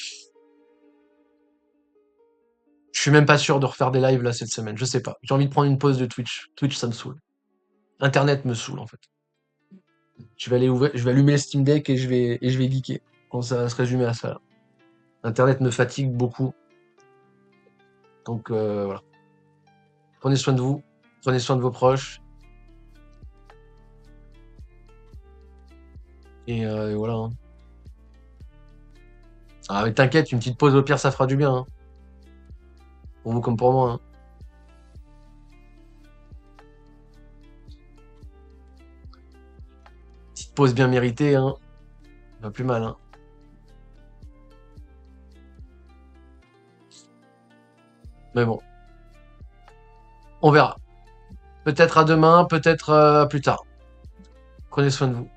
je suis même pas sûr de refaire des lives là cette semaine. Je sais pas. J'ai envie de prendre une pause de Twitch. Twitch, ça me saoule. Internet me saoule en fait. Je vais allumer le Steam Deck et je vais geeker. Bon, ça va se résumer à ça. Internet me fatigue beaucoup. Donc voilà. Prenez soin de vous. Prenez soin de vos proches. Et voilà. Hein. Ah mais t'inquiète, une petite pause au pire ça fera du bien. Hein. Pour vous comme pour moi. Hein. Petite pause bien méritée. Hein. Pas plus mal. Hein. Mais bon. On verra. Peut-être à demain, peut-être plus tard. Prenez soin de vous.